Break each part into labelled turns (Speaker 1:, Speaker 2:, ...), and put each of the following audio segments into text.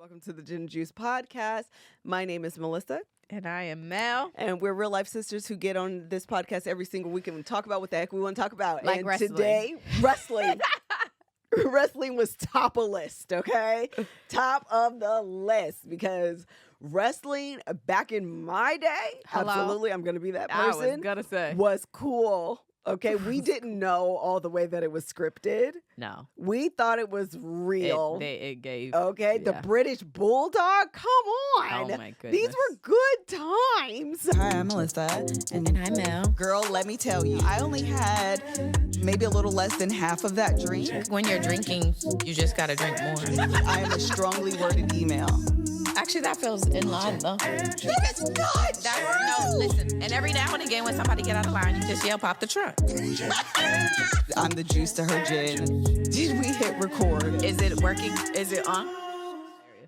Speaker 1: Welcome to the Gin and Juice podcast. My name is Melissa.
Speaker 2: And I am Mel.
Speaker 1: And we're real life sisters who get on this podcast every single week and talk about what the heck we want to talk about.
Speaker 2: Like
Speaker 1: and
Speaker 2: wrestling.
Speaker 1: Today, wrestling. Wrestling was top of list, okay? Top of the list because wrestling back in my day, absolutely, I'm going to be that person.
Speaker 2: I was going to say.
Speaker 1: Was cool. Okay, we didn't know all the way that it was scripted.
Speaker 2: No.
Speaker 1: We thought it was real.
Speaker 2: It gave.
Speaker 1: Okay, the British Bulldog? Come on.
Speaker 2: Oh, my goodness.
Speaker 1: These were good times.
Speaker 3: Hi, I'm Melissa.
Speaker 2: And I'm Mel.
Speaker 3: Girl, let me tell you, I only had maybe a little less than half of that drink.
Speaker 4: When you're drinking, you just gotta drink more.
Speaker 3: I am a strongly worded email.
Speaker 4: Actually, that feels in line, though.
Speaker 3: It's not.
Speaker 4: No, listen. And every now and again, when somebody get out of line, you just yell, "Pop the trunk."
Speaker 3: I'm the juice to her gin. Did we hit record?
Speaker 4: Is it working? Is it on?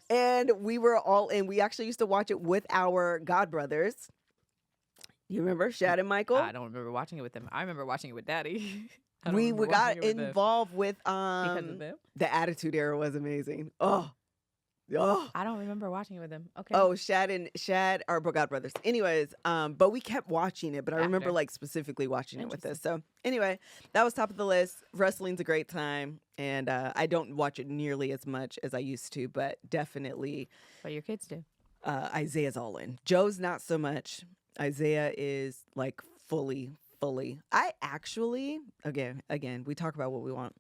Speaker 1: And we were all in. We actually used to watch it with our godbrothers. You remember Shad and Michael?
Speaker 2: I don't remember watching it with them. I remember watching it with Daddy.
Speaker 1: We got involved with
Speaker 2: because of them.
Speaker 1: The Attitude Era was amazing. Oh.
Speaker 2: I don't remember watching it with them. Okay.
Speaker 1: Oh, Shad are godbrothers. Anyways, but we kept watching it, but I remember
Speaker 2: After.
Speaker 1: like specifically watching it with us. So anyway, that was top of the list. Wrestling's a great time, and I don't watch it nearly as much as I used to, but definitely
Speaker 2: But your kids do.
Speaker 1: Isaiah's all in. Joe's not so much. Isaiah is like fully. I actually, again, we talk about what we want.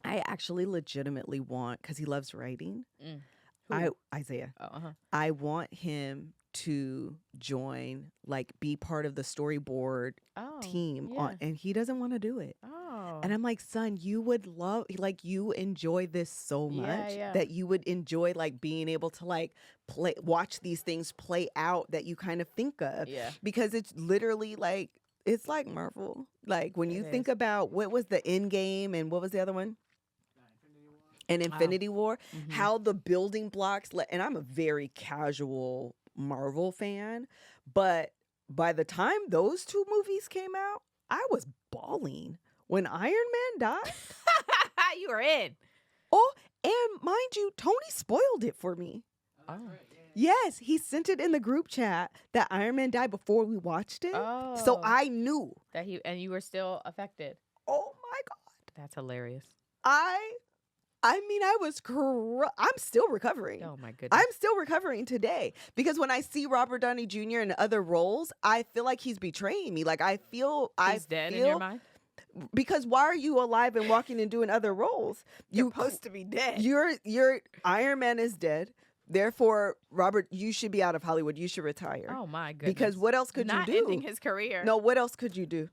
Speaker 1: I actually legitimately want, because he loves writing. Isaiah. I want him to join, like, be part of the storyboard team, and he doesn't want to do it.
Speaker 2: Oh.
Speaker 1: And I'm like, son, you would love, like, you enjoy this so much that you would enjoy, like, being able to, like, watch these things play out that you kind of think of.
Speaker 2: Yeah.
Speaker 1: Because it's literally like, it's like Marvel. Like, when you think about what was the Endgame and what was the other one? And Infinity War, how the building blocks, and I'm a very casual Marvel fan, but by the time those two movies came out, I was bawling when Iron Man died.
Speaker 2: You were in.
Speaker 1: Oh, and mind you, Tony spoiled it for me.
Speaker 2: Oh.
Speaker 1: Yes, he sent it in the group chat that Iron Man died before we watched it.
Speaker 2: Oh.
Speaker 1: So I knew.
Speaker 2: That you were still affected.
Speaker 1: Oh my God.
Speaker 2: That's hilarious.
Speaker 1: I mean, I'm still recovering.
Speaker 2: Oh my goodness.
Speaker 1: I'm still recovering today because when I see Robert Downey Jr. in other roles, I feel like he's betraying me. Like
Speaker 2: he's dead in your mind?
Speaker 1: Because why are you alive and walking and doing other roles?
Speaker 2: You're supposed to be dead.
Speaker 1: Your Iron Man is dead. Therefore, Robert, you should be out of Hollywood. You should retire.
Speaker 2: Oh my goodness.
Speaker 1: Because what else could you do?
Speaker 2: Not ending his career.
Speaker 1: No, what else could you do?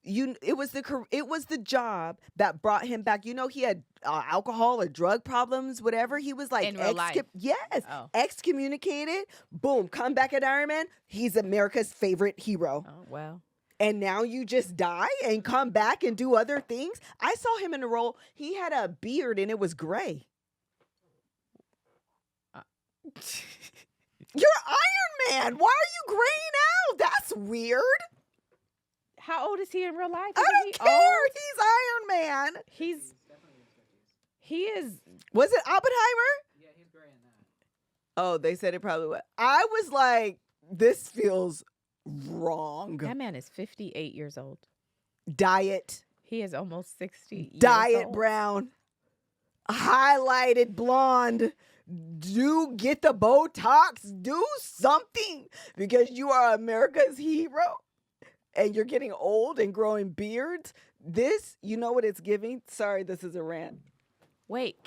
Speaker 1: It was the job that brought him back. You know, he had alcohol or drug problems, whatever. He was like
Speaker 2: in real life.
Speaker 1: Yes, excommunicated. Boom, come back at Iron Man. He's America's favorite hero.
Speaker 2: Oh well.
Speaker 1: And now you just die and come back and do other things. I saw him in a role. He had a beard and it was gray. You're Iron Man. Why are you graying out? That's weird.
Speaker 2: How old is he in real life?
Speaker 1: I don't care. He's Iron Man.
Speaker 2: He is.
Speaker 1: Was it Oppenheimer? Yeah, he's gray in that. Oh, they said it probably was. I was like, this feels wrong.
Speaker 2: That man is 58 years old.
Speaker 1: Diet.
Speaker 2: He is almost 60
Speaker 1: Diet
Speaker 2: years old.
Speaker 1: brown. Highlighted blonde. Get the Botox. Do something because you are America's hero. And you're getting old and growing beards. This, you know what it's giving? Sorry, this is a rant.
Speaker 2: Wait,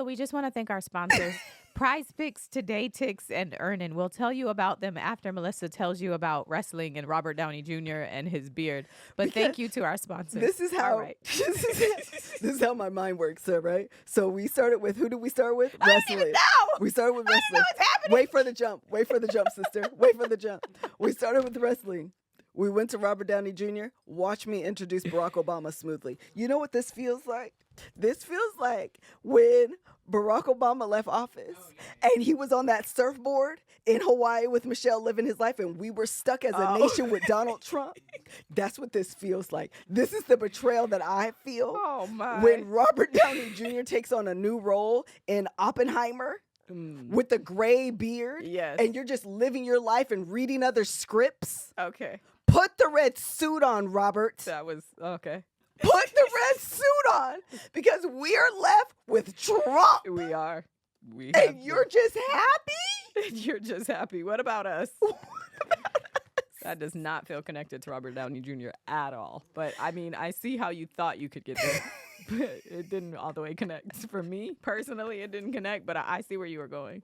Speaker 2: we just want to thank our sponsors, Prize Picks, TodayTix, and Earnin. We'll tell you about them after Melissa tells you about wrestling and Robert Downey Jr. and his beard. But thank you to our sponsors.
Speaker 1: This is how this is how my mind works, right? So we started with, who did we start with? Wrestling.
Speaker 2: I don't even know.
Speaker 1: We started with wrestling.
Speaker 2: I don't know what's happening.
Speaker 1: Wait for the jump, sister. Wait for the jump. We started with wrestling. We went to Robert Downey Jr. Watch me introduce Barack Obama smoothly. You know what this feels like? This feels like when Barack Obama left office and he was on that surfboard in Hawaii with Michelle living his life and we were stuck as a nation with Donald Trump. That's what this feels like. This is the betrayal that I feel
Speaker 2: Oh my.
Speaker 1: when Robert Downey Jr. takes on a new role in Oppenheimer. with the gray beard.
Speaker 2: Yes.
Speaker 1: And you're just living your life and reading other scripts.
Speaker 2: Okay.
Speaker 1: Put the red suit on, Robert.
Speaker 2: That was okay.
Speaker 1: Put the red suit on because we are left with Trump.
Speaker 2: We are. We
Speaker 1: And you're just happy?
Speaker 2: You're just happy. What about us? That does not feel connected to Robert Downey Jr. at all. But I mean, I see how you thought you could get there. But it didn't all the way connect. For me, personally, it didn't connect, but I see where you were going.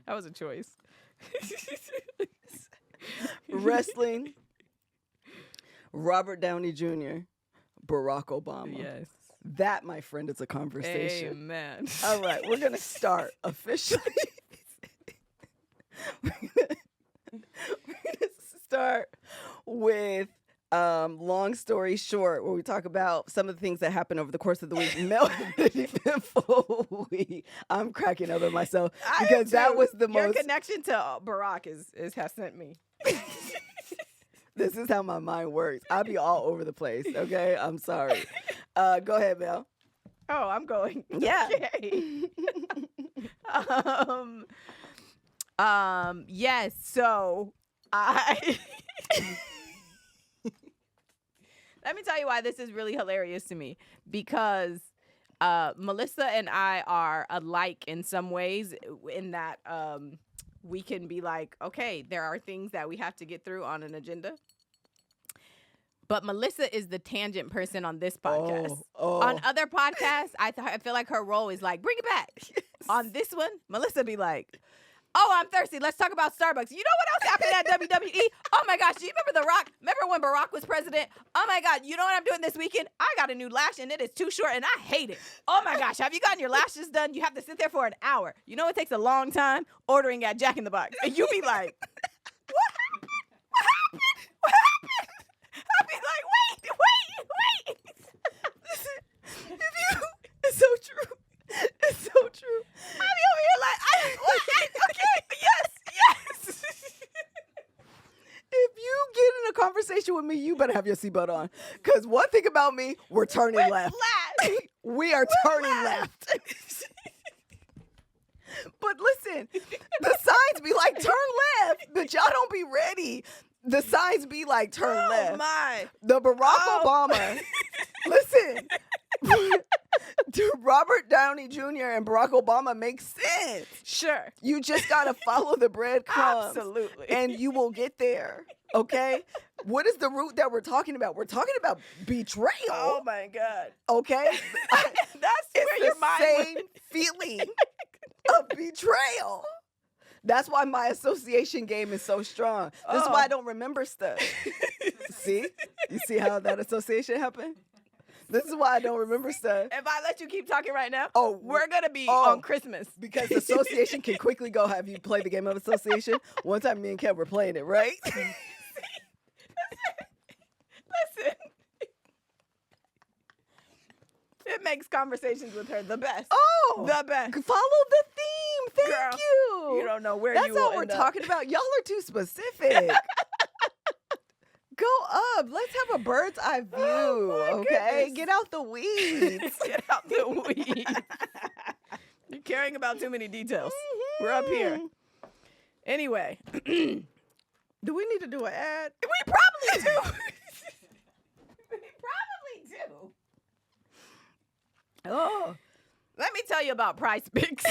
Speaker 2: That was a choice.
Speaker 1: Wrestling, Robert Downey Jr., Barack Obama.
Speaker 2: Yes.
Speaker 1: That, my friend, is a conversation.
Speaker 2: Amen.
Speaker 1: All right, we're going to start officially. We're gonna start with long story short, where we talk about some of the things that happened over the course of the week. Melanie, I'm cracking up at myself because that was the
Speaker 2: Your
Speaker 1: most.
Speaker 2: connection to Barack is has sent me.
Speaker 1: This is how my mind works. I'll be all over the place. Okay, I'm sorry. Go ahead, Mel.
Speaker 2: Oh, I'm going.
Speaker 1: Yeah.
Speaker 2: Okay. Yes. So I. Let me tell you why this is really hilarious to me, because Melissa and I are alike in some ways, in that we can be like, okay, there are things that we have to get through on an agenda. But Melissa is the tangent person on this podcast. On other podcasts, I feel like her role is like, bring it back. Yes. On this one, Melissa be like, oh, I'm thirsty. Let's talk about Starbucks. You know what else happened at WWE? Oh, my gosh. Do you remember The Rock? Remember when Barack was president? Oh, my God. You know what I'm doing this weekend? I got a new lash, and it is too short, and I hate it. Oh, my gosh. Have you gotten your lashes done? You have to sit there for an hour. You know it takes a long time? Ordering at Jack in the Box. And you be like, what happened? What happened? What happened? I be like, wait.
Speaker 1: It's so true. It's so true.
Speaker 2: I be over here like, okay, yes.
Speaker 1: If you get in a conversation with me, you better have your seatbelt on. Because one thing about me, we're turning left. We are turning left. But listen, the signs be like, turn left, but y'all don't be ready. The signs be like, turn left.
Speaker 2: My.
Speaker 1: The Barack Obama, listen, Robert Downey Jr. and Barack Obama make sense.
Speaker 2: Sure.
Speaker 1: You just got to follow the breadcrumbs.
Speaker 2: Absolutely.
Speaker 1: And you will get there. Okay? What is the route that we're talking about? We're talking about betrayal.
Speaker 2: Oh, my God.
Speaker 1: Okay?
Speaker 2: That's where your mind
Speaker 1: same feeling of betrayal. That's why my association game is so strong. This is why I don't remember stuff. See? You see how that association happened? This is why I don't remember stuff.
Speaker 2: If I let you keep talking right now,
Speaker 1: Oh,
Speaker 2: we're going to be on Christmas.
Speaker 1: Because association can quickly go. Have you played the game of association? One time me and Kev were playing it, right?
Speaker 2: Listen. It makes conversations with her the best.
Speaker 1: Oh,
Speaker 2: the best.
Speaker 1: Follow the theme. Thank
Speaker 2: Girl,
Speaker 1: you.
Speaker 2: You don't know where
Speaker 1: That's
Speaker 2: you will
Speaker 1: all we're
Speaker 2: end up.
Speaker 1: talking about. Y'all are too specific. Go up. Let's have a bird's eye view. Okay,
Speaker 2: goodness.
Speaker 1: get out the weeds.
Speaker 2: Get out the weeds. You're caring about too many details. We're up here. Anyway.
Speaker 1: Do we need to do an ad?
Speaker 2: We probably do. We probably do.
Speaker 1: Oh,
Speaker 2: Let me tell you about Prize Picks.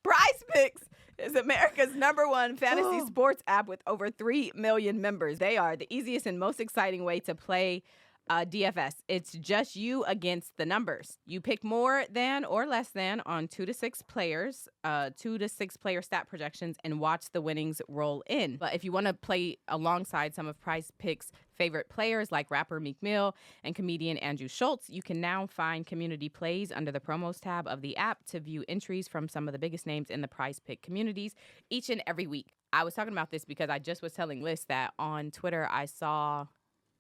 Speaker 2: Prize Picks is America's #1 fantasy sports app with over 3 million members. They are the easiest and most exciting way to play DFS. It's just you against the numbers. You pick more than or less than on 2 to 6 players, 2 to 6 player stat projections, and watch the winnings roll in. But if you want to play alongside some of Prize Picks' favorite players like rapper Meek Mill and comedian Andrew Schultz, you can now find community plays under the promos tab of the app to view entries from some of the biggest names in the Prize Pick communities each and every week. I was talking about this because I just was telling Liz that on Twitter I saw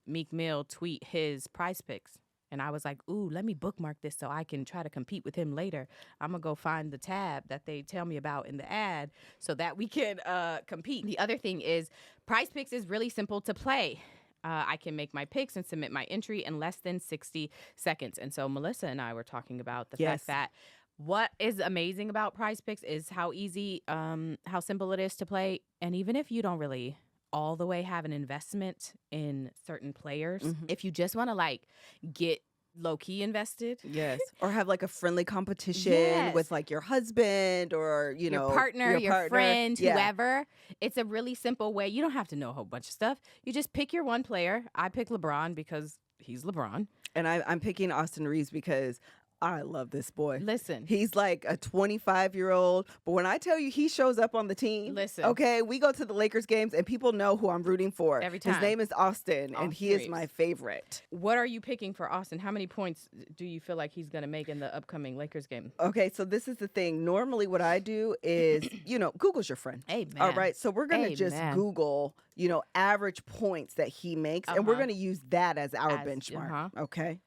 Speaker 2: Meek Mill tweet his Prize Picks. And I was like, ooh, let me bookmark this so I can try to compete with him later. I'm going to go find the tab that they tell me about in the ad so that we can compete. The other thing is Prize Picks is really simple to play. I can make my picks and submit my entry in less than 60 seconds. And so Melissa and I were talking about the fact that What is amazing about Prize Picks is how easy, how simple it is to play. And even if you don't really all the way have an investment in certain players, if you just want to like get low-key invested.
Speaker 1: Yes. Or have like a friendly competition with like your husband or, you know,
Speaker 2: your partner, your friend,
Speaker 1: Yeah.
Speaker 2: whoever. It's a really simple way. You don't have to know a whole bunch of stuff. You just pick your one player. I pick LeBron because he's LeBron.
Speaker 1: And I'm picking Austin Reeves because I love this boy.
Speaker 2: Listen.
Speaker 1: He's like a 25-year-old, but when I tell you he shows up on the team,
Speaker 2: Listen.
Speaker 1: okay, we go to the Lakers games and people know who I'm rooting for.
Speaker 2: Every time.
Speaker 1: His name is Austin, and he is
Speaker 2: Reeves.
Speaker 1: my favorite.
Speaker 2: What are you picking for Austin? How many points do you feel like he's going to make in the upcoming Lakers game?
Speaker 1: Okay, so this is the thing. Normally what I do is, you know, Google's your friend.
Speaker 2: Amen.
Speaker 1: All right, so we're going to just
Speaker 2: Amen.
Speaker 1: Google, you know, average points that he makes, and we're going to use that as our benchmark, okay?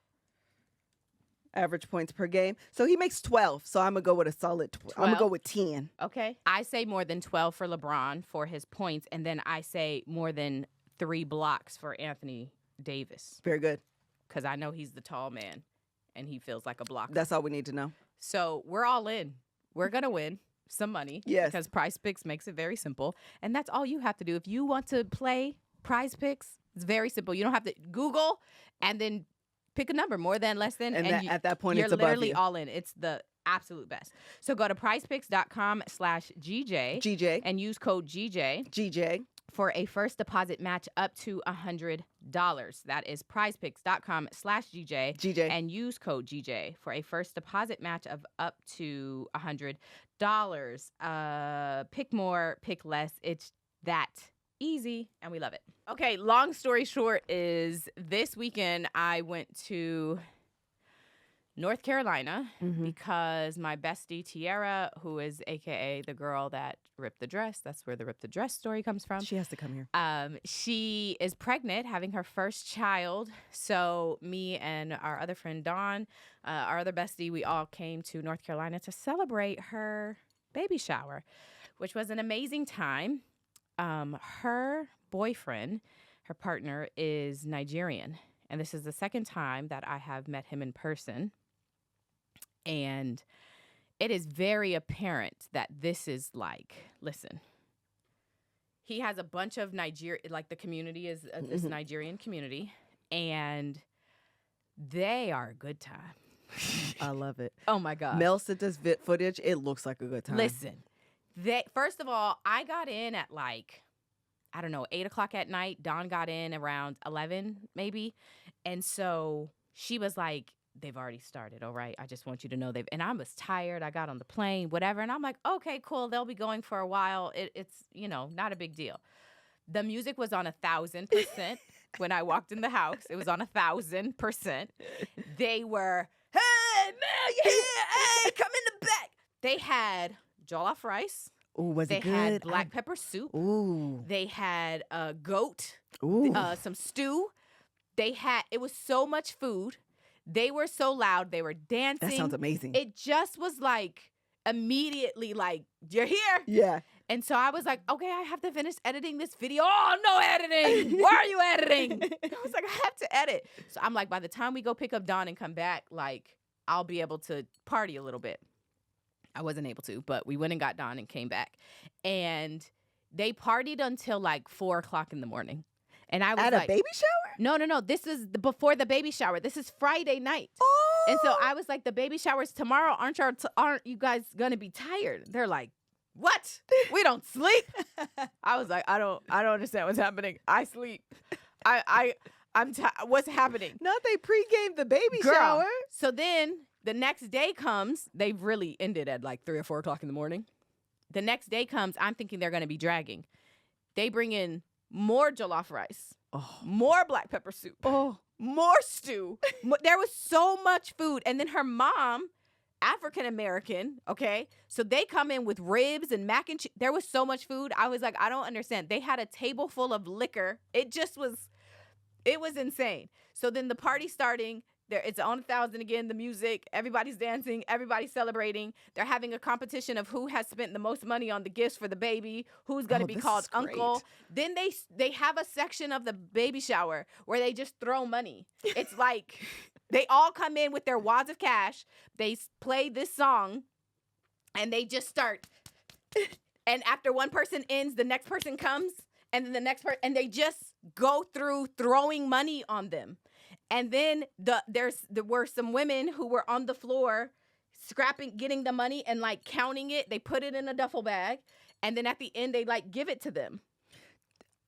Speaker 1: Average points per game. So he makes 12. So I'm going to go with a solid I'm going to go with 10.
Speaker 2: Okay. I say more than 12 for LeBron for his points. And then I say more than 3 blocks for Anthony Davis.
Speaker 1: Very good.
Speaker 2: Because I know he's the tall man and he feels like a blocker.
Speaker 1: That's all we need to know.
Speaker 2: So we're all in. We're going to win some money.
Speaker 1: Yes.
Speaker 2: Because Prize Picks makes it very simple. And that's all you have to do. If you want to play Prize Picks, it's very simple. You don't have to Google and then pick a number, more than, less than.
Speaker 1: And at that point,
Speaker 2: you're
Speaker 1: it's above
Speaker 2: literally
Speaker 1: you.
Speaker 2: all in. It's the absolute best. So go to prizepicks.com/GJ.
Speaker 1: GJ.
Speaker 2: And use code GJ.
Speaker 1: GJ.
Speaker 2: For a first deposit match up to $100. That is prizepicks.com/GJ.
Speaker 1: GJ.
Speaker 2: And use code GJ for a first deposit match of up to $100. Pick more, pick less. It's that easy, and we love it. Okay, long story short is this weekend I went to North Carolina because my bestie Tiara, who is AKA the girl that ripped the dress, that's where the Rip the Dress story comes from.
Speaker 1: She has to come here.
Speaker 2: She is pregnant, having her first child. So me and our other friend Dawn, our other bestie, we all came to North Carolina to celebrate her baby shower, which was an amazing time. Her boyfriend, her partner, is Nigerian. And this is the second time that I have met him in person. And it is very apparent that this is like, listen, he has a bunch of like the community is this Nigerian community, and they are a good time.
Speaker 1: I love it.
Speaker 2: Oh my God.
Speaker 1: Mel sent us footage. It looks like a good time.
Speaker 2: Listen, first of all, I got in at like, I don't know, 8 o'clock at night. Dawn got in around 11 maybe. And so she was like, they've already started, all right? I just want you to know and I was tired. I got on the plane, whatever. And I'm like, okay, cool. They'll be going for a while. It's, you know, not a big deal. The music was on 1,000% when I walked in the house. It was on 1,000%. They were, hey, Mel, you here? Hey, come in the back. They had jollof rice.
Speaker 1: Ooh, was
Speaker 2: They
Speaker 1: it good?
Speaker 2: had black pepper soup.
Speaker 1: Ooh.
Speaker 2: They had goat,
Speaker 1: Ooh.
Speaker 2: some stew. It was so much food. They were so loud. They were dancing.
Speaker 1: That sounds amazing.
Speaker 2: It just was like immediately like, you're here.
Speaker 1: Yeah.
Speaker 2: And so I was like, okay, I have to finish editing this video. Oh, no editing. Why are you editing? I was like, I have to edit. So I'm like, by the time we go pick up Dawn and come back, like, I'll be able to party a little bit. I wasn't able to, but we went and got Dawn and came back. And they partied until like 4 o'clock in the morning. And I was
Speaker 1: At
Speaker 2: like,
Speaker 1: a baby shower?
Speaker 2: No. This is before the baby shower. This is Friday night.
Speaker 1: Oh.
Speaker 2: And so I was like, the baby shower's tomorrow. Aren't you guys gonna be tired? They're like, what? We don't sleep. I was like, I don't understand what's happening. I sleep. What's happening?
Speaker 1: No, they pregame the baby
Speaker 2: Girl.
Speaker 1: shower.
Speaker 2: So then the next day comes. They've really ended at like 3 or 4 o'clock in the morning. The next day comes. I'm thinking they're gonna be dragging. They bring in more jollof rice, more black pepper soup, more stew. There was so much food. And then her mom, African American, okay? So they come in with ribs and mac and cheese. There was so much food. I was like, I don't understand. They had a table full of liquor. It was insane. So then the party starting. It's on 1,000 again, the music. Everybody's dancing. Everybody's celebrating. They're having a competition of who has spent the most money on the gifts for the baby, who's going to be called uncle. Then they have a section of the baby shower where they just throw money. It's like They all come in with their wads of cash. They play this song, and they just start. And after one person ends, the next person comes, and then the next person, and they just go through throwing money on them. And then there were some women who were on the floor scrapping, getting the money and like counting it. They put it in a duffel bag, and then at the end they like give it to them.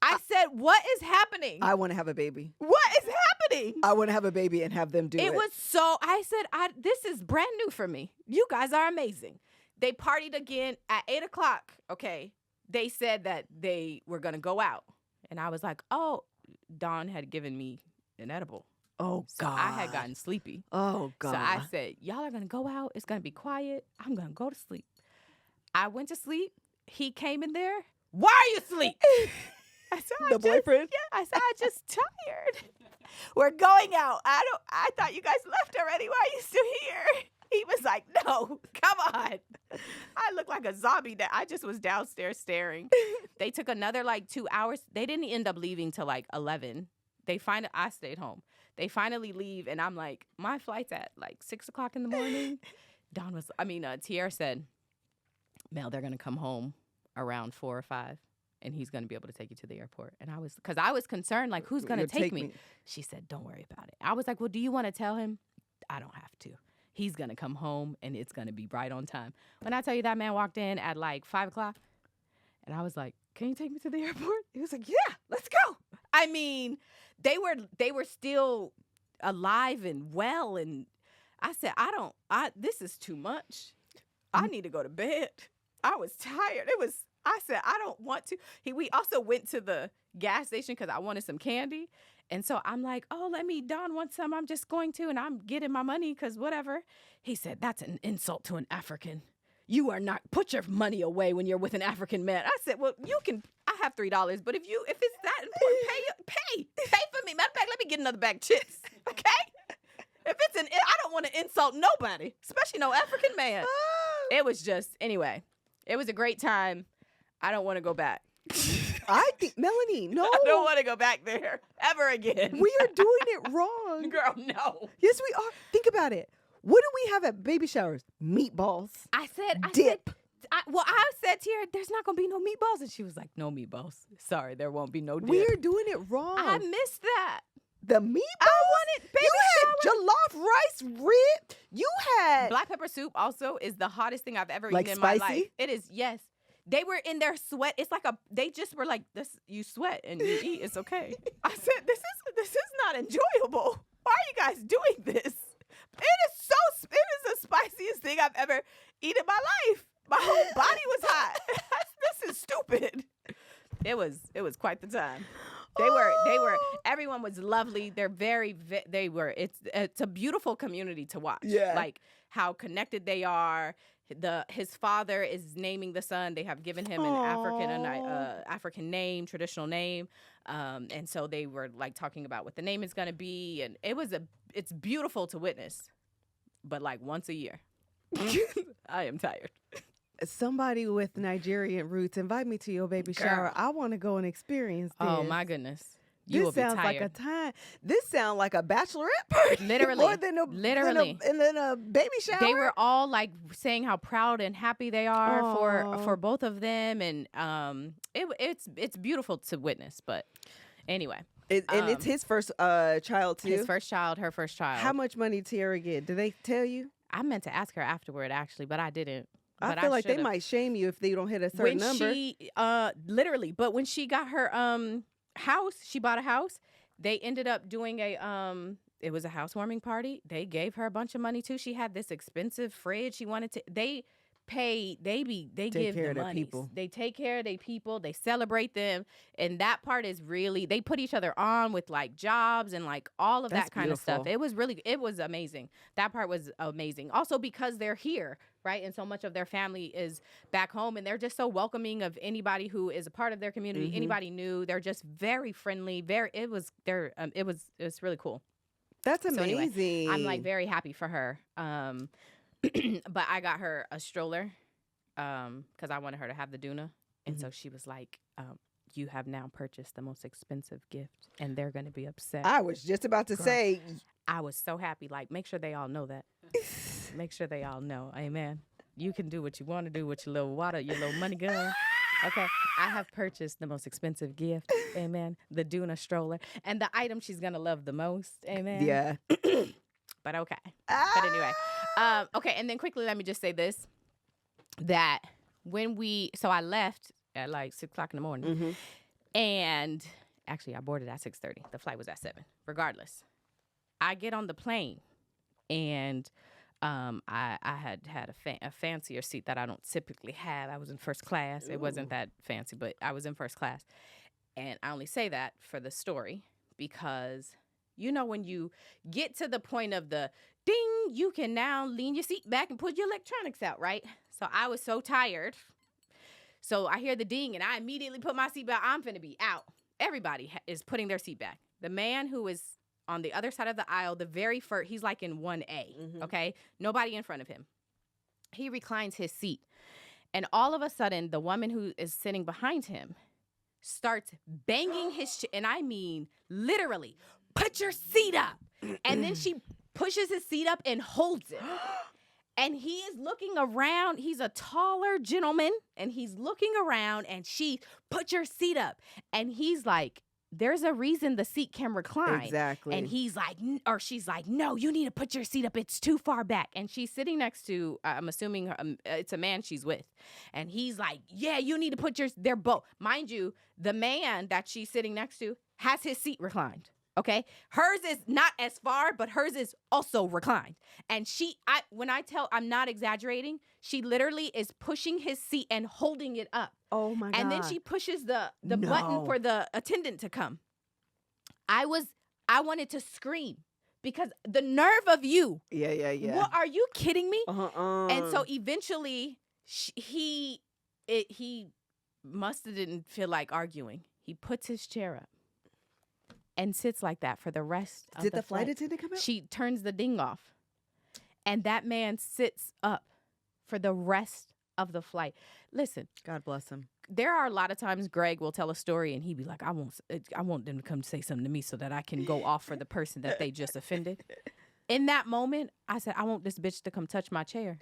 Speaker 2: I said, "What is happening?
Speaker 1: I want to have a baby.
Speaker 2: What is happening?
Speaker 1: I want to have a baby and have them do it."
Speaker 2: It was so. I said, "This is brand new for me. You guys are amazing." They partied again at 8:00. Okay, they said that they were gonna go out, and I was like, "Oh." Dawn had given me an edible.
Speaker 1: Oh,
Speaker 2: So
Speaker 1: God.
Speaker 2: I had gotten sleepy.
Speaker 1: Oh, God.
Speaker 2: So I said, y'all are going to go out. It's going to be quiet. I'm going to go to sleep. I went to sleep. He came in there. Why are you asleep? I said,
Speaker 1: The boyfriend?
Speaker 2: Yeah. I said, I'm just tired. We're going out. I thought you guys left already. Why are you still here? He was like, no, come on. I looked like a zombie. That I just was downstairs staring. They took another like 2 hours. They didn't end up leaving till like 11. I stayed home. They finally leave, and I'm like, my flight's at like 6 o'clock in the morning. Tierra said, Mel, they're going to come home around 4 or 5, and he's going to be able to take you to the airport. And because I was concerned, like, who's going to take me? She said, don't worry about it. I was like, well, do you want to tell him? I don't have to. He's going to come home, and it's going to be right on time. When I tell you that man walked in at like 5 o'clock, and I was like, can you take me to the airport? He was like, yeah, let's go. I mean, they were still alive and well, and I said, this is too much. I need to go to bed. I was tired. I said, I don't want to. We also went to the gas station because I wanted some candy. And so I'm like, oh, Don wants some. I'm just going to, and I'm getting my money because whatever. He said, that's an insult to an African. You are not, put your money away when you're with an African man. I said, well, I have $3, but if it's that important, pay for me. Matter of fact, let me get another bag of chips, okay? If I don't want to insult nobody, especially no African man. It was anyway, it was a great time. I don't want to go back.
Speaker 1: I think, Melanie, no.
Speaker 2: I don't want to go back there ever again.
Speaker 1: We are doing it wrong.
Speaker 2: Girl, no.
Speaker 1: Yes, we are. Think about it. What do we have at baby showers? Meatballs.
Speaker 2: I said, I said to her, there's not going to be no meatballs. And she was like, no meatballs. Sorry, there won't be no dip.
Speaker 1: We are doing it wrong.
Speaker 2: I missed that.
Speaker 1: The meatballs?
Speaker 2: I wanted baby
Speaker 1: You had jollof rice rib. You had...
Speaker 2: Black pepper soup also is the hottest thing I've ever
Speaker 1: like
Speaker 2: eaten in
Speaker 1: spicy?
Speaker 2: my life. It is, yes. They were in their sweat. It's like they just were like, this. You sweat and you eat. It's okay. I said, this is not enjoyable. Why are you guys doing this? It is the spiciest thing I've ever eaten in my life. My whole body was hot. This is stupid. It was quite the time. They were. Everyone was lovely. It's a beautiful community to watch.
Speaker 1: Yeah.
Speaker 2: Like how connected they are. His father is naming the son. They have given him an African name, traditional name, and so they were like talking about what the name is going to be, and it's beautiful to witness, but like once a year. I am tired.
Speaker 1: Somebody with Nigerian roots, invite me to your baby shower. I want to go and experience this.
Speaker 2: Oh my goodness. You will be
Speaker 1: sounds
Speaker 2: tired.
Speaker 1: like a time. This sounds like a bachelorette party.
Speaker 2: Literally.
Speaker 1: More than a baby shower.
Speaker 2: They were all like saying how proud and happy they are for both of them, and it's beautiful to witness. But anyway,
Speaker 1: and it's his first child too.
Speaker 2: His first child, her first child.
Speaker 1: How much money did Tierra get? Did they tell you?
Speaker 2: I meant to ask her afterward, actually, but I didn't.
Speaker 1: I feel like they might shame you if they don't hit a certain number.
Speaker 2: But when she got her house, she bought a house. They ended up doing it was a housewarming party. They gave her a bunch of money too. She had this expensive fridge. She wanted to. They give
Speaker 1: care
Speaker 2: the
Speaker 1: of their
Speaker 2: money.
Speaker 1: people.
Speaker 2: They take care of their people. They celebrate them, and that part is really. They put each other on with like jobs and like all of that kind of stuff. It was amazing. That part was amazing. Also because they're here, right, and so much of their family is back home, and they're just so welcoming of anybody who is a part of their community.
Speaker 1: Mm-hmm.
Speaker 2: Anybody new, they're just very friendly. It was really cool.
Speaker 1: That's
Speaker 2: So
Speaker 1: amazing.
Speaker 2: anyway, I'm like very happy for her. But I got her a stroller because I wanted her to have the Duna. And so she was like, you have now purchased the most expensive gift, and they're going to be upset.
Speaker 1: I was just about to say,
Speaker 2: I was so happy. Like, make sure they all know that. Make sure they all know. Amen. You can do what you want to do with your little water, your little money gun. Okay. I have purchased the most expensive gift. Amen. The Duna stroller. And the item she's going to love the most. Amen.
Speaker 1: Yeah.
Speaker 2: But okay. But anyway. Okay. And then quickly, let me just say this. That so I left at like 6 o'clock in the morning.
Speaker 1: Mm-hmm.
Speaker 2: And actually, I boarded at 6:30. The flight was at 7. Regardless. I get on the plane. And I had a fancier seat that I don't typically have. I was in first class. Ooh. It wasn't that fancy, but I was in first class. And I only say that for the story because, you know, when you get to the point of the ding, you can now lean your seat back and put your electronics out, right? So I was so tired. So I hear the ding, and I immediately put my seat back. I'm finna be out. Everybody is putting their seat back. The man who is on the other side of the aisle, the very first, he's like in 1A, okay? Nobody in front of him. He reclines his seat. And all of a sudden, the woman who is sitting behind him starts banging his and I mean, literally, put your seat up. And then she pushes his seat up and holds it. And he is looking around. He's a taller gentleman, and he's looking around, and she, put your seat up. And he's like, there's a reason the seat can recline.
Speaker 1: Exactly.
Speaker 2: And he's like, or she's like, no, you need to put your seat up. It's too far back. And she's sitting next to, I'm assuming it's a man she's with. And he's like, yeah, you need to put they're both. Mind you, the man that she's sitting next to has his seat reclined. Okay. Hers is not as far, but hers is also reclined. And when I tell, I'm not exaggerating, she literally is pushing his seat and holding it up.
Speaker 1: Oh my God.
Speaker 2: And then she pushes the button for the attendant to come. I wanted to scream because the nerve of you.
Speaker 1: Yeah.
Speaker 2: What, are you kidding me?
Speaker 1: Uh-uh.
Speaker 2: And so eventually he must have didn't feel like arguing. He puts his chair up and sits like that for the rest of the flight.
Speaker 1: Did the flight attendant come out?
Speaker 2: She turns the ding off. And that man sits up for the rest of the flight. Listen.
Speaker 1: God bless him.
Speaker 2: There are a lot of times Greg will tell a story and he'd be like, I want them to come say something to me so that I can go off for the person that they just offended. In that moment, I said, I want this bitch to come touch my chair.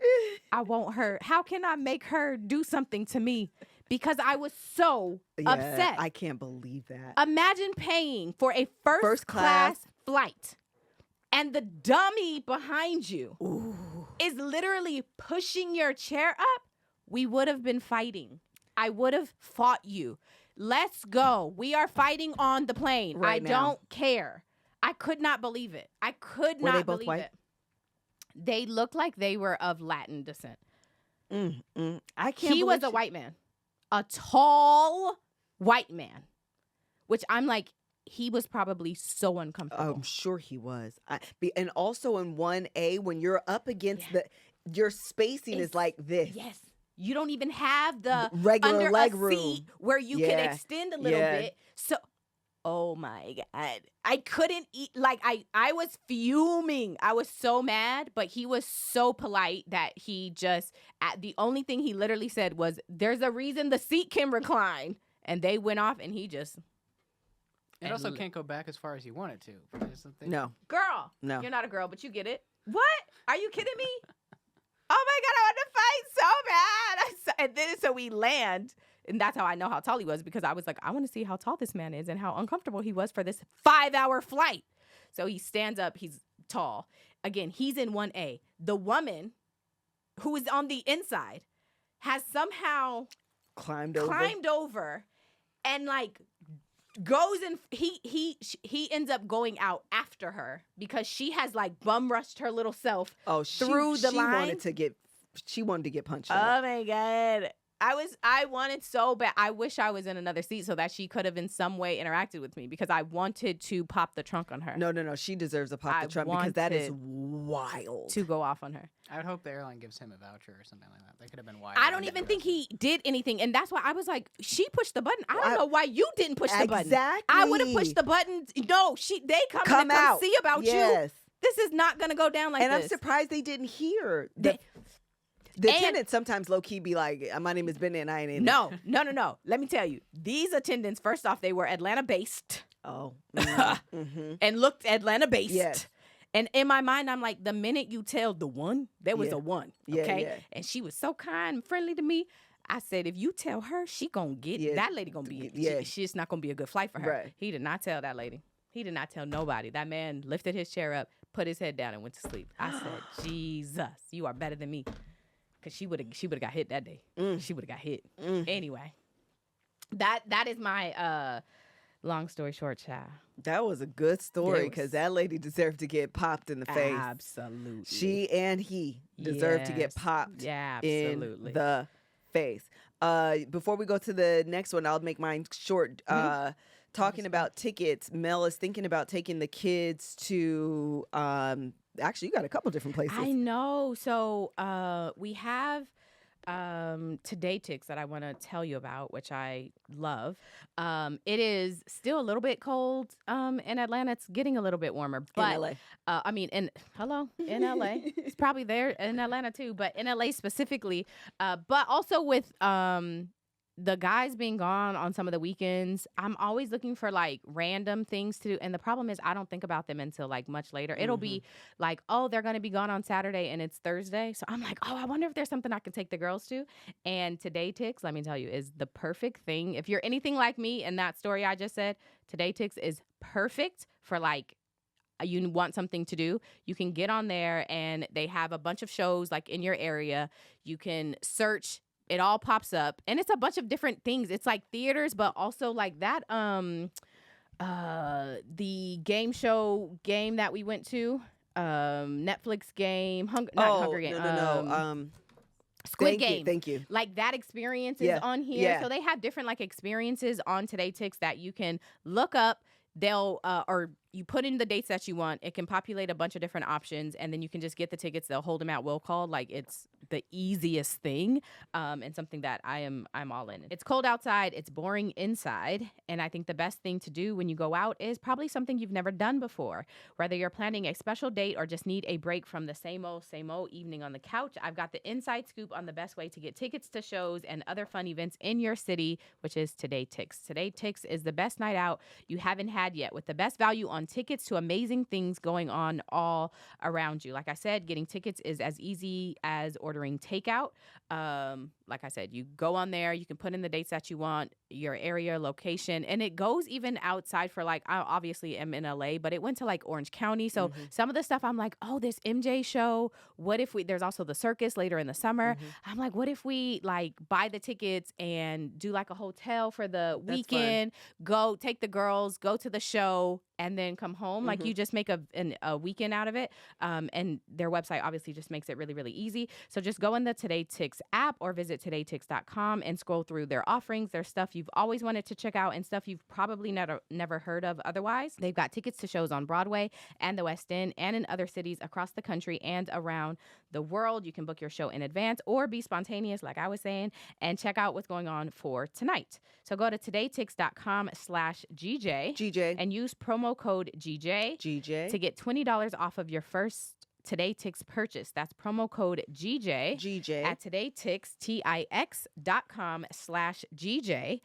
Speaker 2: I want her. How can I make her do something to me? Because I was so upset.
Speaker 1: I can't believe that.
Speaker 2: Imagine paying for a first class flight and the dummy behind you is literally pushing your chair up. We would have been fighting. I would have fought you. Let's go. We are fighting on the plane. I don't care. I could not believe it. I could not
Speaker 1: Were they both
Speaker 2: believe
Speaker 1: white?
Speaker 2: it. They looked like they were of Latin descent.
Speaker 1: I can't.
Speaker 2: He was a white man. A tall white man, which I'm like, he was probably so uncomfortable.
Speaker 1: I'm sure he was. And also in 1A, when you're up against your spacing is like this.
Speaker 2: Yes. You don't even have the
Speaker 1: regular
Speaker 2: under
Speaker 1: leg
Speaker 2: a
Speaker 1: room
Speaker 2: seat where you can extend a little bit. So, oh my God. I couldn't eat. Like, I was fuming. I was so mad, but he was so polite that he just, the only thing he literally said was, there's a reason the seat can recline. And they went off and he just.
Speaker 5: It also can't go back as far as you want it to.
Speaker 1: No.
Speaker 2: Girl.
Speaker 1: No.
Speaker 2: You're not a girl, but you get it. What? Are you kidding me? Oh my God, I want to fight so bad. And then so we land. And that's how I know how tall he was, because I was like, I want to see how tall this man is and how uncomfortable he was for this 5-hour flight. So he stands up. He's tall. Again, he's in 1A. The woman who is on the inside has somehow climbed over and like goes and he ends up going out after her because she has like bum rushed her little self through the line.
Speaker 1: She wanted to get punched.
Speaker 2: Oh my God. I wanted so bad. I wish I was in another seat so that she could have in some way interacted with me, because I wanted to pop the trunk on her.
Speaker 1: No. She deserves to pop the trunk because that is wild.
Speaker 2: To go off on her.
Speaker 5: I would hope the airline gives him a voucher or something like that. They could have been wild.
Speaker 2: I don't even think he did anything. And that's why I was like, she pushed the button. I don't know why you didn't push the button.
Speaker 1: Exactly.
Speaker 2: I would have pushed the button. No, they come out. See about you. This is not going to go down like this.
Speaker 1: And I'm surprised they didn't hear. The attendants sometimes low-key be like, my name is Benny and I ain't in
Speaker 2: No. Let me tell you. These attendants, first off, they were Atlanta-based.
Speaker 1: Oh.
Speaker 2: And looked Atlanta-based.
Speaker 1: Yes.
Speaker 6: And in my mind, I'm like, the minute you tell the one, there was
Speaker 1: Yeah.
Speaker 6: a one,
Speaker 1: Yeah,
Speaker 6: okay?
Speaker 1: yeah.
Speaker 6: And she was so kind and friendly to me. I said, if you tell her, she gonna get
Speaker 1: Yeah.
Speaker 6: that lady gonna be.
Speaker 1: Yeah.
Speaker 6: She's not gonna be a good flight for her.
Speaker 1: Right.
Speaker 6: He did not tell that lady. He did not tell nobody. That man lifted his chair up, put his head down, and went to sleep. I said, Jesus, you are better than me, because she would have got hit that day. She would have got hit. Anyway, that is my long story short, child.
Speaker 1: That was a good story
Speaker 6: There
Speaker 1: because
Speaker 6: was-
Speaker 1: that lady deserved to get popped in the face.
Speaker 6: Absolutely.
Speaker 1: She and he deserve to get
Speaker 6: Yes.
Speaker 1: popped
Speaker 6: Yeah,
Speaker 1: in
Speaker 6: absolutely.
Speaker 1: the face. Before we go to the next one, I'll make mine short. Talking about tickets, Mel is thinking about taking the kids to. Actually, you got a couple different places.
Speaker 6: I know. So we have TodayTix that I want to tell you about, which I love. It is still a little bit cold in Atlanta. It's getting a little bit warmer, but
Speaker 1: LA.
Speaker 6: I mean, in LA, it's probably there in Atlanta too, but in LA specifically. But also with the guys being gone on some of the weekends, I'm always looking for like random things to do. And the problem is I don't think about them until like much later. It'll be like, oh, they're going to be gone on Saturday and it's Thursday. So I'm like, oh, I wonder if there's something I can take the girls to. And TodayTix, let me tell you, is the perfect thing. If you're anything like me in that story I just said, TodayTix is perfect for like, you want something to do, you can get on there and they have a bunch of shows like in your area. You can search, it all pops up, and it's a bunch of different things. It's like theaters, but also like that the game that we went to, Netflix game, Hunger Game.
Speaker 1: No.
Speaker 6: Squid Game.
Speaker 1: Thank you.
Speaker 6: Like that experience is
Speaker 1: Yeah,
Speaker 6: on here.
Speaker 1: yeah.
Speaker 6: So they have different like experiences on TodayTix that you can look up. They'll or you put in the dates that you want. It can populate a bunch of different options, and then you can just get the tickets. They'll hold them at will call. Like it's the easiest thing, and something that I'm all in. It's cold outside. It's boring inside, and I think the best thing to do when you go out is probably something you've never done before. Whether you're planning a special date or just need a break from the same old evening on the couch, I've got the inside scoop on the best way to get tickets to shows and other fun events in your city, which is TodayTix. TodayTix is the best night out you haven't had yet, with the best value on tickets to amazing things going on all around you. Like I said, getting tickets is as easy as ordering takeout. Like I said, you go on there, you can put in the dates that you want, your area, location, and it goes even outside for like, I obviously am in LA, but it went to like Orange County. So some of the stuff I'm like, oh, this MJ show, what if there's also the circus later in the summer. I'm like, what if we like buy the tickets and do like a hotel for the weekend, go take the girls, go to the show, and then come home. Like you just make a weekend out of it. And their website obviously just makes it really, really easy. So just go in the TodayTix app or visit TodayTix.com and scroll through their offerings, their stuff you've always wanted to check out and stuff you've probably never heard of otherwise. They've got tickets to shows on Broadway and the West End and in other cities across the country and around the world. You can book your show in advance or be spontaneous, like I was saying, and check out what's going on for tonight. So go to TodayTix.com/GJ and use promo code GJ to get $20 off of your first TodayTix purchase. That's promo code GJ at TodayTix.com/GJ.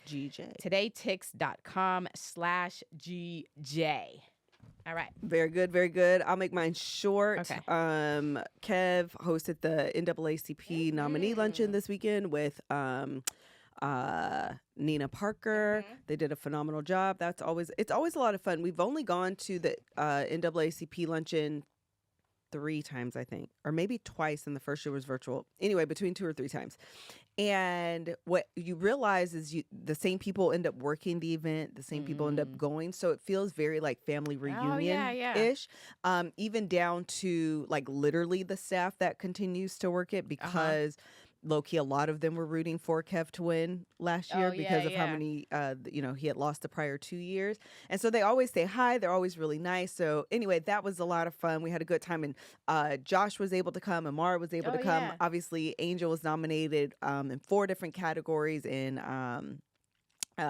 Speaker 6: TodayTix.com/GJ. All right.
Speaker 1: Very good, very good. I'll make mine short.
Speaker 6: Okay.
Speaker 1: Kev hosted the NAACP nominee luncheon this weekend with Nina Parker. They did a phenomenal job. It's always a lot of fun. We've only gone to the NAACP luncheon 3 times, I think, or maybe twice, and the first year was virtual. Anyway, between 2 or 3 times. And what you realize is the same people end up working the event, the same people end up going. So it feels very like family reunion-ish, even down to like literally the staff that continues to work it, because low-key, a lot of them were rooting for Kev to win last year because of how many, he had lost the prior 2 years. And so they always say hi. They're always really nice. So anyway, that was a lot of fun. We had a good time. And Josh was able to come. Amara was able to come.
Speaker 6: Yeah.
Speaker 1: Obviously, Angel was nominated in 4 different categories in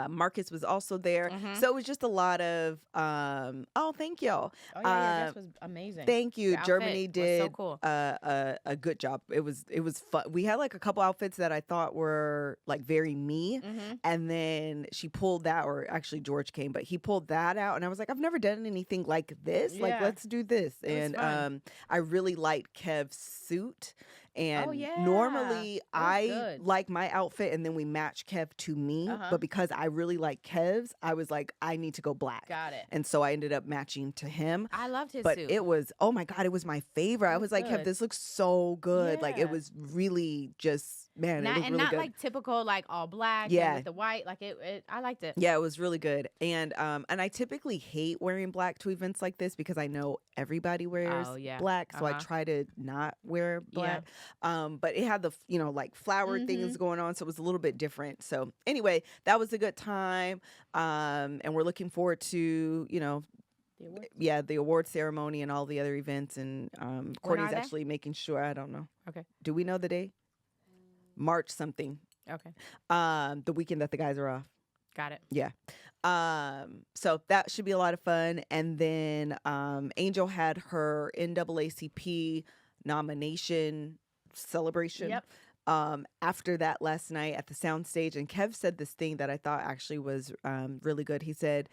Speaker 1: Marcus was also there. So it was just a lot of, thank y'all.
Speaker 6: Oh, yeah, your dress was amazing.
Speaker 1: Thank you.
Speaker 6: Your outfit
Speaker 1: Germany
Speaker 6: was
Speaker 1: did
Speaker 6: so cool.
Speaker 1: a good job. It was fun. We had like a couple outfits that I thought were like very me. And then she pulled that, or actually George came, but he pulled that out. And I was like, I've never done anything like this. Like,
Speaker 6: Yeah.
Speaker 1: let's do this.
Speaker 6: It was
Speaker 1: And
Speaker 6: fun.
Speaker 1: I really liked Kev's suit. And
Speaker 6: yeah.
Speaker 1: normally
Speaker 6: That was
Speaker 1: I
Speaker 6: good.
Speaker 1: like my outfit and then we match Kev to me. But because I really like Kev's, I was like, I need to go black.
Speaker 6: Got it.
Speaker 1: And so I ended up matching to him.
Speaker 6: I loved his
Speaker 1: But
Speaker 6: suit.
Speaker 1: it was, oh my God, it was my favorite. I was like, Kev,
Speaker 6: good.
Speaker 1: this looks so good. Like,
Speaker 6: Yeah.
Speaker 1: it was really just, man, it was
Speaker 6: and
Speaker 1: really
Speaker 6: not
Speaker 1: good.
Speaker 6: like typical, like all black
Speaker 1: Yeah.
Speaker 6: and with the white. Like it I liked it.
Speaker 1: Yeah, it was really good. And I typically hate wearing black to events like this because I know everybody wears
Speaker 6: Oh, yeah.
Speaker 1: black. So I
Speaker 6: Uh-huh.
Speaker 1: try to not wear black. But it had the, like flower things going on. So it was a little bit different. So anyway, that was a good time. And we're looking forward to,
Speaker 6: The award.
Speaker 1: the award ceremony and all the other events. And Courtney's
Speaker 6: are they?
Speaker 1: actually making sure, I don't know.
Speaker 6: Okay.
Speaker 1: Do we know the day? March something.
Speaker 6: Okay.
Speaker 1: The weekend that the guys are off.
Speaker 6: Got it.
Speaker 1: Yeah. So that should be a lot of fun. And then Angel had her NAACP nomination celebration.
Speaker 6: Yep.
Speaker 1: After that last night at the soundstage, and Kev said this thing that I thought actually was really good. He said,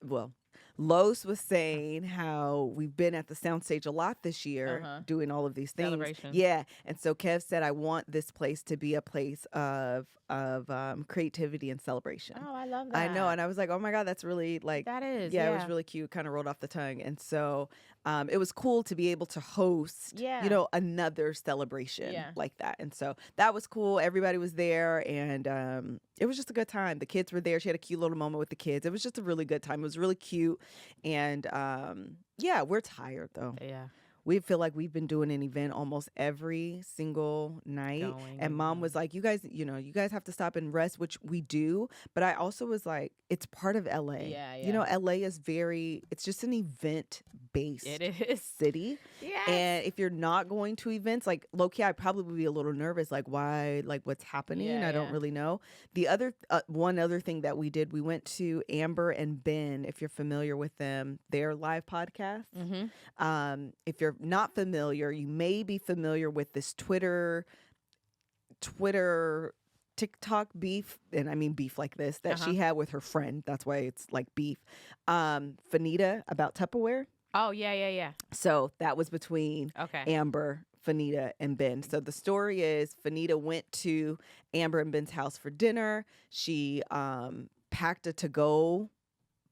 Speaker 1: well, Los was saying how we've been at the soundstage a lot this year doing all of these things.
Speaker 6: Celebrations.
Speaker 1: Yeah. And so Kev said, I want this place to be a place of creativity and celebration.
Speaker 6: Oh, I love that.
Speaker 1: I know. And I was like, oh my God, that's really like,
Speaker 6: That is.
Speaker 1: yeah, it was really cute. Kind of rolled off the tongue. And so it was cool to be able to host, another celebration like that. And so that was cool. Everybody was there and it was just a good time. The kids were there. She had a cute little moment with the kids. It was just a really good time. It was really cute. And we're tired though.
Speaker 6: Yeah.
Speaker 1: We feel like we've been doing an event almost every single night.
Speaker 6: Going
Speaker 1: And Mom was like, you guys have to stop and rest, which we do. But I also was like, it's part of LA.
Speaker 6: Yeah,
Speaker 1: You know, LA is it's just an event-based
Speaker 6: It is.
Speaker 1: city.
Speaker 6: Yeah.
Speaker 1: And if you're not going to events, like low-key, I'd probably be a little nervous, like why, like what's happening?
Speaker 6: Yeah,
Speaker 1: I don't
Speaker 6: yeah.
Speaker 1: really know. The other, one other thing that we did, we went to Amber and Ben, if you're familiar with them, their live podcast. If you're not familiar, you may be familiar with this Twitter, TikTok beef, and I mean beef like this, that she had with her friend. That's why it's like beef. Fanita about Tupperware.
Speaker 6: Oh, yeah.
Speaker 1: So that was between
Speaker 6: Okay.
Speaker 1: Amber, Fanita, and Ben. So the story is Fanita went to Amber and Ben's house for dinner. She packed a to-go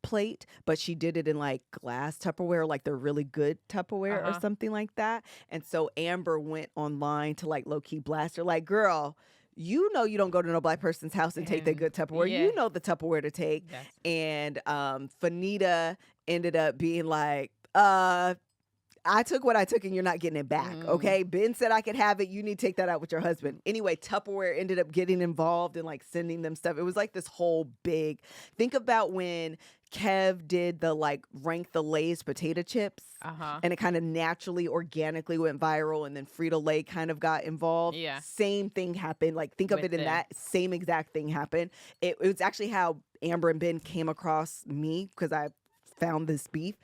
Speaker 1: plate, but she did it in like glass Tupperware, like the really good Tupperware or something like that. And so Amber went online to like low-key blast her, like, girl, you know you don't go to no black person's house and take that good Tupperware.
Speaker 6: Yeah.
Speaker 1: You know the Tupperware to take. And Fanita ended up being like, I took what I took and you're not getting it back, okay? Ben said I could have it. You need to take that out with your husband. Anyway, Tupperware ended up getting involved and like sending them stuff. It was like this whole big, think about when Kev did the like rank the Lay's potato chips and it kind of naturally, organically went viral and then Frito-Lay kind of got involved.
Speaker 6: Yeah.
Speaker 1: Same thing happened. Like think of
Speaker 6: With
Speaker 1: it in
Speaker 6: them.
Speaker 1: that same exact thing happened. It was actually how Amber and Ben came across me because I found this beef.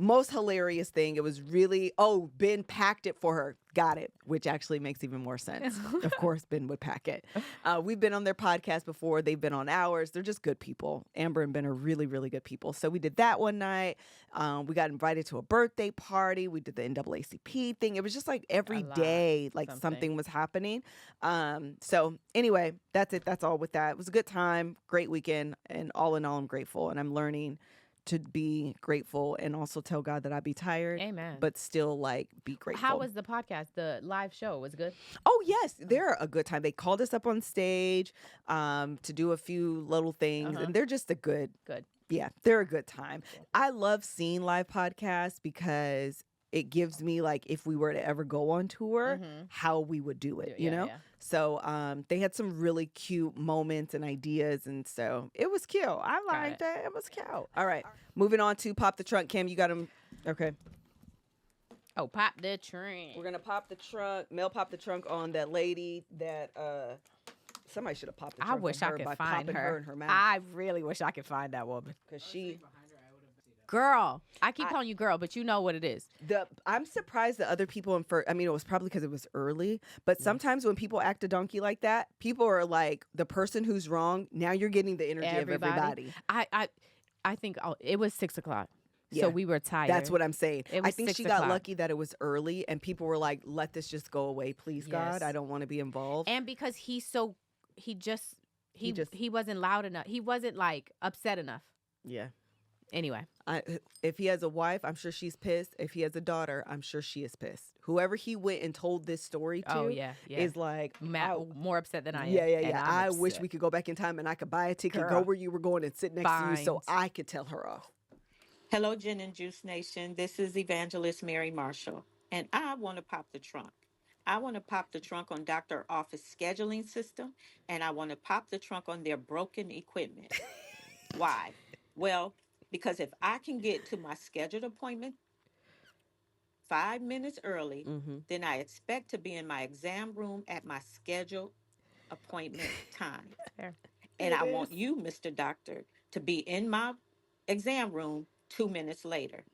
Speaker 1: Most hilarious thing, it was really, Ben packed it for her. Got it, which actually makes even more sense. Of course, Ben would pack it. We've been on their podcast before. They've been on ours. They're just good people. Amber and Ben are really, really good people. So we did that one night. We got invited to a birthday party. We did the NAACP thing. It was just like every day, like something was happening. So anyway, that's it. That's all with that. It was a good time, great weekend. And all in all, I'm grateful. And I'm learning to be grateful and also tell God that I'd be tired.
Speaker 6: Amen.
Speaker 1: But still like be grateful.
Speaker 6: How was the podcast? The live show was good?
Speaker 1: Oh yes, they're a good time. They called us up on stage to do a few little things and they're just a good. Yeah, they're a good time. I love seeing live podcasts because it gives me like if we were to ever go on tour, how we would do it, you know?
Speaker 6: Yeah.
Speaker 1: So they had some really cute moments and ideas, and so it was cute. I liked it. It was cute. All right, moving on to Pop the Trunk. Kim, you got them? Okay.
Speaker 6: Oh, pop the trunk.
Speaker 1: We're gonna pop the trunk. Mel popped the trunk on that lady that Somebody should have popped the
Speaker 6: I
Speaker 1: trunk
Speaker 6: wish
Speaker 1: on
Speaker 6: I
Speaker 1: her
Speaker 6: could
Speaker 1: by
Speaker 6: find
Speaker 1: popping her in her mouth.
Speaker 6: I really wish I could find that woman.
Speaker 1: Because she...
Speaker 6: Girl. I keep calling you girl, but you know what it is.
Speaker 1: I'm surprised that other people I mean, it was probably because it was early, but sometimes when people act a donkey like that, people are like, the person who's wrong, now you're getting the energy of everybody.
Speaker 6: I think it was 6 o'clock.
Speaker 1: Yeah.
Speaker 6: So we were tired.
Speaker 1: That's what I'm saying.
Speaker 6: It
Speaker 1: I
Speaker 6: was
Speaker 1: think
Speaker 6: 6
Speaker 1: she got
Speaker 6: o'clock.
Speaker 1: lucky that it was early and people were like, let this just go away, please, God.
Speaker 6: Yes.
Speaker 1: I don't want to be involved.
Speaker 6: And because he wasn't loud enough. He wasn't like upset enough.
Speaker 1: Yeah.
Speaker 6: Anyway.
Speaker 1: If he has a wife, I'm sure she's pissed. If he has a daughter, I'm sure she is pissed. Whoever he went and told this story to is like
Speaker 6: more upset than I am.
Speaker 1: Yeah. I wish we could go back in time and I could buy a ticket, go where you were going and sit next to you so I could tell her off.
Speaker 7: Hello, Gin and Juice Nation. This is Evangelist Mary Marshall, and I want to pop the trunk. I want to pop the trunk on Dr. Office scheduling system, and I want to pop the trunk on their broken equipment. Why? Well, because if I can get to my scheduled appointment 5 minutes early, then I expect to be in my exam room at my scheduled appointment time. And I want you, Mr. Doctor, to be in my exam room 2 minutes later.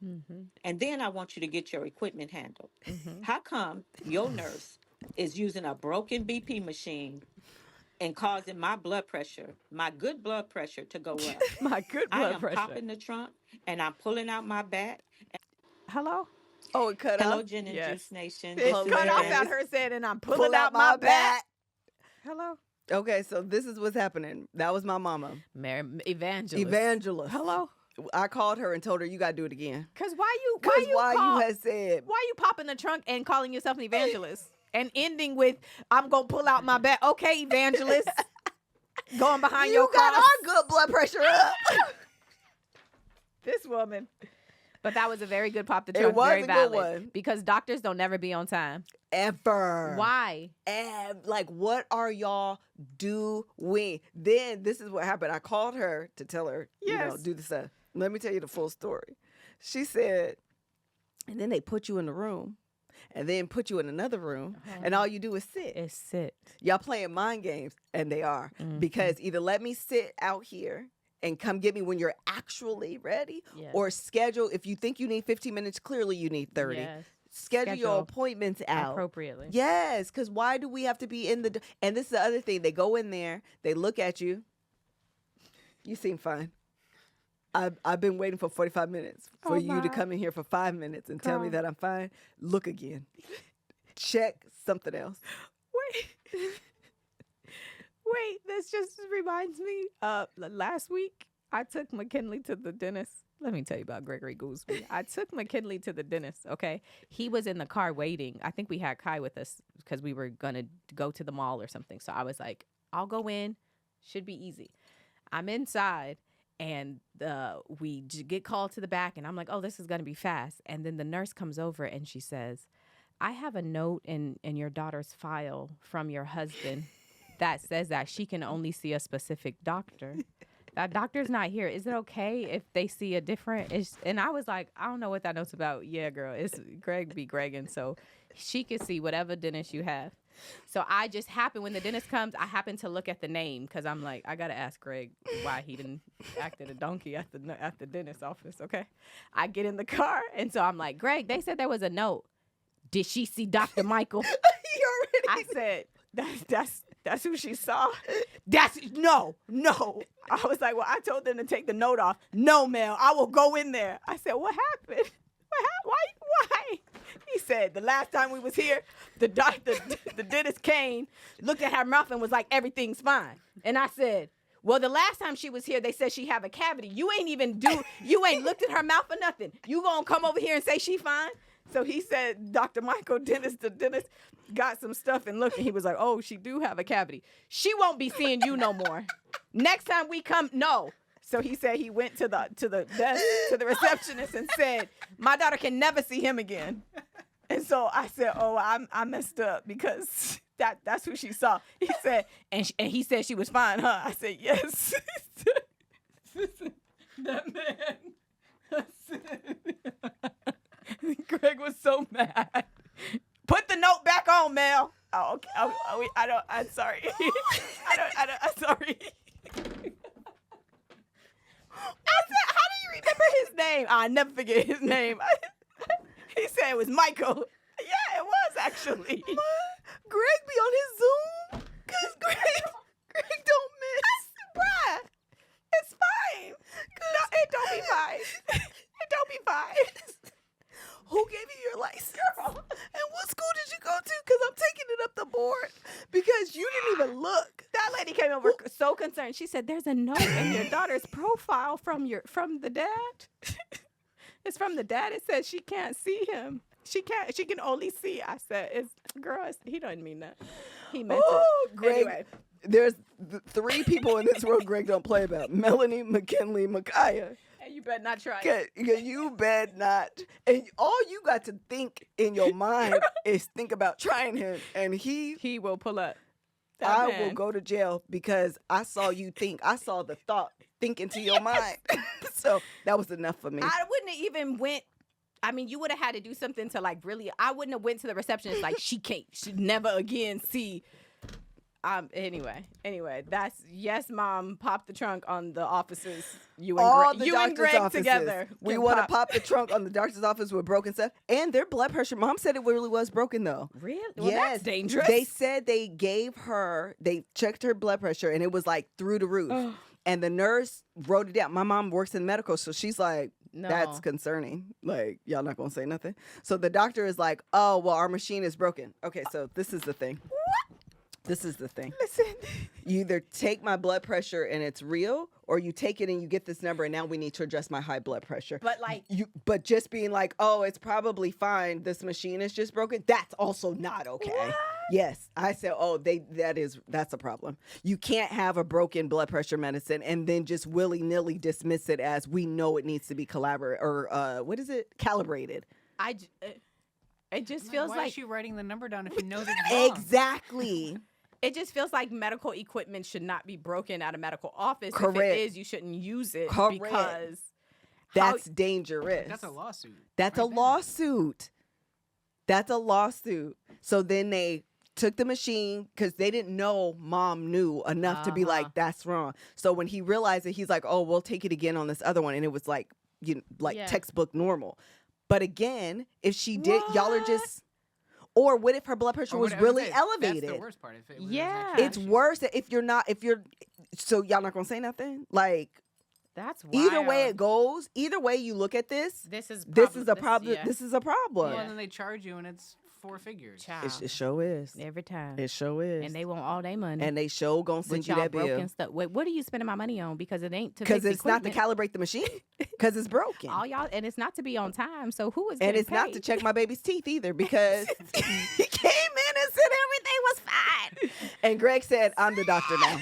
Speaker 7: And then I want you to get your equipment handled. How come your nurse is using a broken BP machine and causing my blood pressure, my good blood pressure, to go up?
Speaker 6: My good blood pressure.
Speaker 7: I am popping the trunk and I'm pulling out my bat.
Speaker 6: Hello?
Speaker 1: Oh, it cut
Speaker 7: Hello,
Speaker 1: off?
Speaker 7: Gin and Juice Nation.
Speaker 6: It cut off at her saying, and I'm pulling out my bat. Hello?
Speaker 1: Okay, so this is what's happening. That was my mama.
Speaker 6: Evangelist.
Speaker 1: Hello? I called her and told her, you got to do it again.
Speaker 6: Because why you
Speaker 1: had said...
Speaker 6: Why you popping the trunk and calling yourself an evangelist? And ending with, I'm going to pull out my bat. Okay, evangelist. Going behind your
Speaker 1: got
Speaker 6: cross.
Speaker 1: our good blood pressure up.
Speaker 6: This woman. But that was a very good pop the trunk.
Speaker 1: It was
Speaker 6: very
Speaker 1: a
Speaker 6: valid.
Speaker 1: good one.
Speaker 6: Because doctors don't never be on time.
Speaker 1: Ever.
Speaker 6: Why?
Speaker 1: Like, what are y'all doing? Then this is what happened. I called her to tell her, do the stuff. Let me tell you the full story. She said, and then they put you in the room and then put you in another room and all you do is sit.
Speaker 6: It's sit.
Speaker 1: Y'all playing mind games, and they are. Because either let me sit out here and come get me when you're actually ready, or schedule, if you think you need 15 minutes, clearly you need 30.
Speaker 6: Yes.
Speaker 1: Schedule your appointments out
Speaker 6: appropriately.
Speaker 1: Yes, because why do we have to be in the... And this is the other thing. They go in there, they look at you. You seem fine. I've been waiting for 45 minutes for you to come in here for 5 minutes and tell me that I'm fine. Look again. Check something else.
Speaker 6: Wait, this just reminds me. Last week, I took McKinley to the dentist. Let me tell you about Gregory Goolsby. I took McKinley to the dentist, okay? He was in the car waiting. I think we had Kai with us because we were going to go to the mall or something. So I was like, I'll go in. Should be easy. I'm inside. And we get called to the back, and I'm like, oh, this is going to be fast. And then the nurse comes over, and she says, I have a note in your daughter's file from your husband that says that she can only see a specific doctor. That doctor's not here. Is it okay if they see a different? And I was like, I don't know what that note's about. Yeah, girl, it's Greg be Gregging, so she can see whatever dentist you have. So I just happen, when the dentist comes, I happen to look at the name because I'm like, I got to ask Greg why he didn't act a donkey at the dentist's office, okay? I get in the car, and so I'm like, Greg, they said there was a note. Did she see Dr. Michael? I said, that's who she saw. No. I was like, well, I told them to take the note off. No, ma'am, I will go in there. I said, what happened? Why? He said, the last time we was here, the dentist came, looked at her mouth and was like, everything's fine. And I said, well, the last time she was here, they said she have a cavity. You ain't looked at her mouth or nothing. You gonna come over here and say she fine? So he said, Dr. Michael, the dentist got some stuff and looked, and he was like, oh, she do have a cavity. She won't be seeing you no more. Next time we come, no. So he said he went to the desk, to the receptionist, and said, my daughter can never see him again. And so I said, oh, I messed up because that's who she saw. He said, and he said she was fine, huh? I said, yes. That man. Greg was so mad. Put the note back on, Mel. Oh, okay. I don't. I'm sorry. I'm sorry. I said, how do you remember his name? I never forget his name. He said it was Michael. Yeah, it was actually.
Speaker 1: Greg be on his Zoom? Because Greg don't miss.
Speaker 6: Bruh, it's fine. No, it don't be fine. It don't be fine.
Speaker 1: Who gave you your license? Girl. And what school did you go to? Because I'm taking it up the board. Because you didn't even look.
Speaker 6: That lady came over so concerned. She said, "There's a note in your daughter's profile from the dad. It's from the dad. It says she can't see him. She can only see." I said, he doesn't mean that. He meant it.
Speaker 1: Greg,
Speaker 6: Anyway.
Speaker 1: there's 3 people in this world Greg don't play about. Melanie, McKinley, Micaiah.
Speaker 6: And you better not try it.
Speaker 1: Okay, you bet not. And all you got to think in your mind is think about trying him. And
Speaker 6: He will pull up.
Speaker 1: I will go to jail because I saw you think. I saw the thought think into your mind. So that was enough for me.
Speaker 6: I wouldn't have even went. I mean, you would have had to do something to like really. I wouldn't have went to the receptionist like she never again see. Anyway, that's yes, Mom. Pop the trunk on the offices. You and Greg
Speaker 1: offices.
Speaker 6: together.
Speaker 1: We want to pop the trunk on the doctor's office with broken stuff and their blood pressure. Mom said it really was broken though.
Speaker 6: Really? Well,
Speaker 1: yes,
Speaker 6: that's dangerous.
Speaker 1: They said they checked her blood pressure and it was like through the roof. And the nurse wrote it down. My mom works in medical, so she's like,
Speaker 6: No.
Speaker 1: that's concerning. Like, y'all not gonna say nothing. So the doctor is like, oh, well, our machine is broken. Okay, so this is the thing. This is the thing.
Speaker 6: Listen.
Speaker 1: You either take my blood pressure and it's real, or you take it and you get this number and now we need to address my high blood pressure.
Speaker 6: But like
Speaker 1: but just being like, oh, it's probably fine. This machine is just broken. That's also not okay. What? Yes. I said, oh, that's a problem. You can't have a broken blood pressure medicine and then just willy-nilly dismiss it as we know it needs to be calibrated.
Speaker 6: It just feels
Speaker 5: why
Speaker 6: like
Speaker 5: is she writing the number down if you know that it's wrong?
Speaker 1: Exactly.
Speaker 6: It just feels like medical equipment should not be broken at a medical office.
Speaker 1: Correct.
Speaker 6: If it is, you shouldn't use it because
Speaker 1: that's dangerous.
Speaker 5: That's a lawsuit.
Speaker 1: That's a lawsuit. That's a lawsuit. So then they took the machine because they didn't know Mom knew enough to be like, that's wrong. So when he realized it, he's like, oh, we'll take it again on this other one. And it was like, textbook normal. But again, if she did, y'all are just... Or what if her blood pressure was really elevated?
Speaker 5: That's the worst part. If it was
Speaker 1: it's worse if you're so y'all not gonna say nothing? Like,
Speaker 6: that's wild.
Speaker 1: Either way it goes, either way you look at this, this is a problem. This is a problem.
Speaker 5: Well, and then they charge you and it's 4 figures.
Speaker 1: It sure is.
Speaker 6: Every time.
Speaker 1: It sure is.
Speaker 6: And they want all their money.
Speaker 1: And they sure gonna send you that bill.
Speaker 6: Stuff. Wait, what are you spending my money on? Because it ain't to
Speaker 1: because
Speaker 6: fix
Speaker 1: it's not to calibrate the machine. Because it's broken.
Speaker 6: All y'all, and it's not to be on time. So who is?
Speaker 1: And it's
Speaker 6: paid?
Speaker 1: not to check my baby's teeth either. Because he came in and said everything was fine. And Greg said, "I'm the doctor now.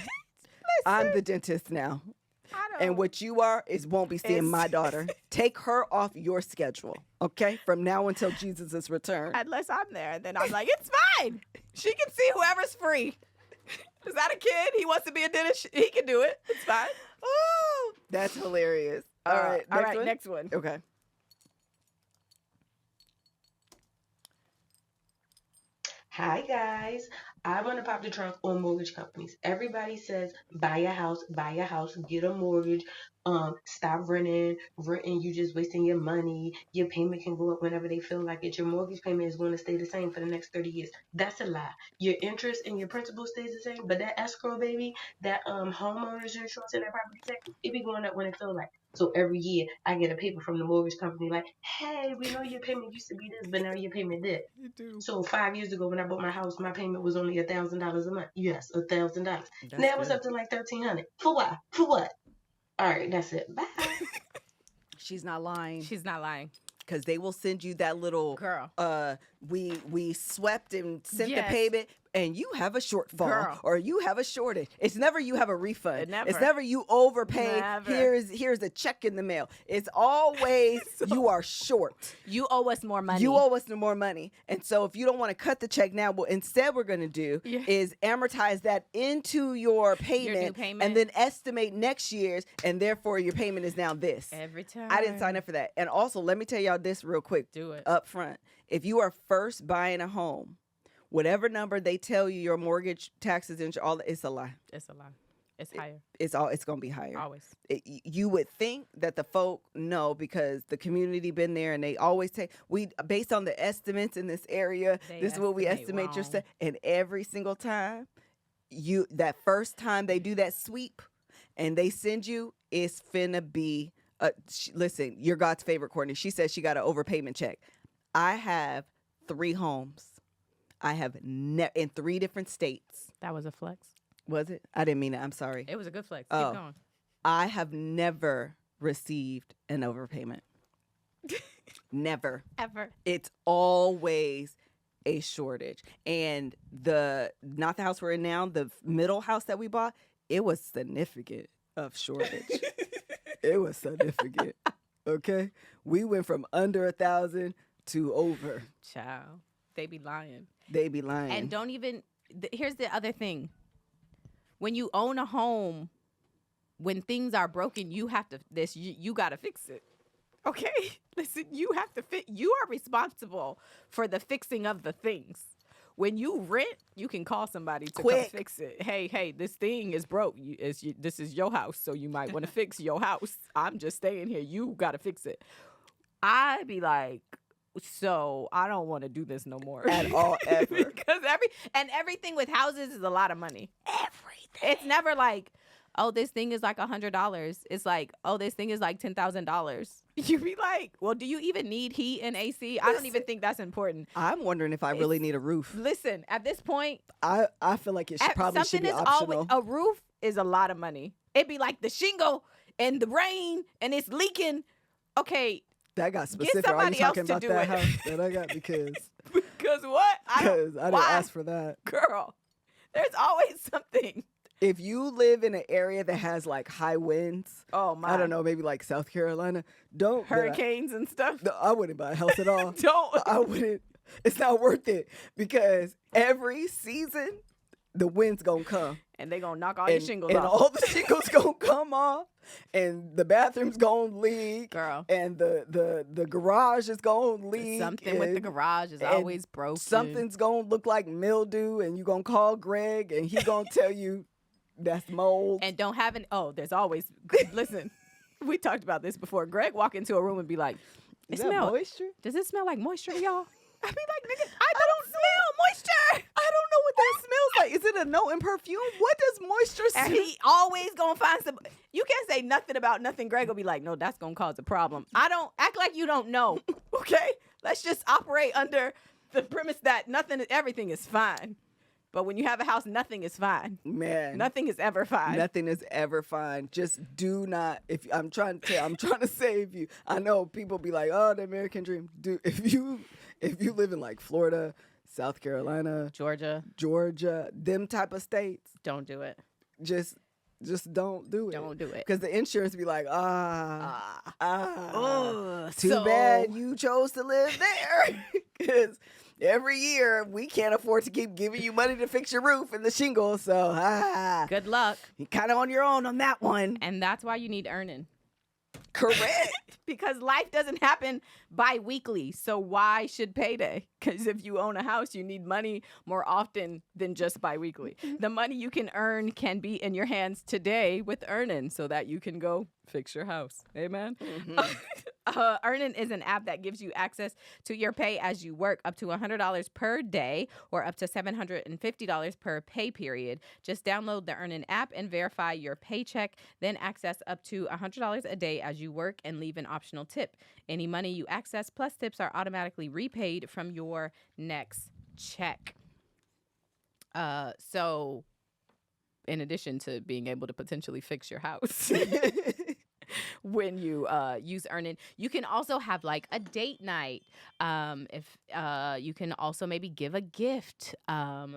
Speaker 1: I'm the dentist now." And what you are won't be seeing my daughter. Take her off your schedule, okay? From now until Jesus' return.
Speaker 6: Unless I'm there, then I'm like, it's fine. She can see whoever's free. Is that a kid? He wants to be a dentist. He can do it. It's fine.
Speaker 1: Oh, that's hilarious. All right,
Speaker 6: next one.
Speaker 1: Okay.
Speaker 8: Hi guys, I want to pop the trunk on mortgage companies. Everybody says buy a house, get a mortgage, stop renting, you just wasting your money. Your payment can go up whenever they feel like it. Your mortgage payment is going to stay the same for the next 30 years. That's a lie. Your interest and your principal stays the same, but that escrow, baby, that homeowner's insurance and that property tax, it be going up when it feels like. So every year I get a paper from the mortgage company like, hey, we know your payment used to be this, but now your payment did.
Speaker 1: You do.
Speaker 8: So 5 years ago when I bought my house, my payment was only $1,000 a month. Yes, $1,000. Now it's up to like $1,300. For what? For what? All right, that's it. Bye.
Speaker 1: She's not lying.
Speaker 6: She's not lying.
Speaker 1: Because they will send you that little
Speaker 6: girl.
Speaker 1: We swept and sent the
Speaker 6: Yes.
Speaker 1: payment, and you have a shortfall,
Speaker 6: Girl.
Speaker 1: or you have a shortage. It's never you have a refund.
Speaker 6: Never.
Speaker 1: It's never you overpay.
Speaker 6: Never.
Speaker 1: Here's a check in the mail. It's always you are short.
Speaker 6: You owe us more money.
Speaker 1: You owe us more money. And so if you don't want to cut the check now, what instead we're going to do is amortize that into your payment,
Speaker 6: new payment.
Speaker 1: and then estimate next year's, and therefore your payment is now this.
Speaker 6: Every time.
Speaker 1: I didn't sign up for that. And also, let me tell y'all this real quick.
Speaker 6: Do it.
Speaker 1: Up front. If you are first buying a home, Whatever number they tell you your mortgage, taxes, and all that, it's a lie.
Speaker 6: It's a lie. It's higher.
Speaker 1: It's going to be higher.
Speaker 6: Always.
Speaker 1: You would think that the folk know because the community been there and they always say, based on the estimates in this area, this is what we estimate your stuff. And every single time, that first time they do that sweep and they send you, it's finna be, listen, you're God's favorite, Courtney. She said she got an overpayment check. I have 3 homes. I have in 3 different states.
Speaker 6: That was a flex.
Speaker 1: Was it? I didn't mean it. I'm sorry.
Speaker 6: It was a good flex.
Speaker 1: Oh.
Speaker 6: Keep going.
Speaker 1: I have never received an overpayment. Never.
Speaker 6: Ever.
Speaker 1: It's always a shortage. And not the house we're in now, the middle house that we bought, it was significant of shortage. It was significant. Okay? We went from under 1,000 to over.
Speaker 6: Child. They be lying.
Speaker 1: They be lying.
Speaker 6: And don't even, here's the other thing. When you own a home, when things are broken, you got to fix it. Okay? Listen, you are responsible for the fixing of the things. When you rent, you can call somebody to come fix it. Hey, this thing is broke. This is your house, so you might want to fix your house. I'm just staying here. You got to fix it. I be like, so I don't want to do this no more
Speaker 1: at all, ever.
Speaker 6: Because everything with houses is a lot of money. Everything. It's never like, oh, this thing is like $100. It's like, oh, this thing is like $10,000. You be like, well, do you even need heat and AC? I don't even think that's important.
Speaker 1: I'm wondering if I really need a roof.
Speaker 6: Listen, at this point,
Speaker 1: I feel like it probably should be optional.
Speaker 6: A roof is a lot of money. It'd be like the shingle and the rain and it's leaking. Okay.
Speaker 1: That got specific. Are you talking about that house that I got? Because
Speaker 6: what?
Speaker 1: Because I didn't ask for that.
Speaker 6: Girl, there's always something.
Speaker 1: If you live in an area that has like high winds,
Speaker 6: oh my,
Speaker 1: I don't know, maybe like South Carolina,
Speaker 6: hurricanes and stuff.
Speaker 1: No, I wouldn't buy a house at all.
Speaker 6: Don't.
Speaker 1: I wouldn't. It's not worth it because every season the wind's gonna come
Speaker 6: and they gonna knock all your shingles
Speaker 1: off, and all the shingles gonna come off, and the bathroom's gonna leak,
Speaker 6: girl,
Speaker 1: and the garage is gonna leak.
Speaker 6: Something with the garage is always broken.
Speaker 1: Something's gonna look like mildew, and you gonna call Greg, and he gonna tell you that's mold.
Speaker 6: And don't have there's always listen. We talked about this before. Greg walk into a room and be like,
Speaker 1: "Is that moisture?
Speaker 6: Does it smell like moisture, y'all?" I be like, nigga, I don't smell moisture.
Speaker 1: I don't know what that smells like. Is it a note in perfume? What does moisture smell?
Speaker 6: And he always gonna find some. You can't say nothing about nothing. Greg will be like, no, that's gonna cause a problem. I don't act like you don't know. Okay, let's just operate under the premise that everything is fine. But when you have a house, nothing is fine.
Speaker 1: Man,
Speaker 6: nothing is ever fine.
Speaker 1: Nothing is ever fine. Just do not. If I'm trying to save you. I know people be like, "Oh, the American dream." If you live in like Florida, South Carolina,
Speaker 6: Georgia,
Speaker 1: them type of states,
Speaker 6: don't do it.
Speaker 1: Just don't do it.
Speaker 6: Don't do it.
Speaker 1: Because the insurance be like, too bad you chose to live there. Because every year we can't afford to keep giving you money to fix your roof and the shingles. So
Speaker 6: good luck.
Speaker 1: You're kind of on your own on that one.
Speaker 6: And that's why you need earning.
Speaker 1: Correct.
Speaker 6: Because life doesn't happen bi-weekly. So why should payday? Because if you own a house, you need money more often than just bi-weekly. The money you can earn can be in your hands today with Earnin so that you can go fix your house. Amen? Mm-hmm. Earnin is an app that gives you access to your pay as you work up to $100 per day or up to $750 per pay period. Just download the Earnin app and verify your paycheck, then access up to $100 a day as you work and leave an optional tip. Any money you access plus tips are automatically repaid from your next check. So in addition to being able to potentially fix your house when you use Earnin, you can also have like a date night. If you can also maybe give a gift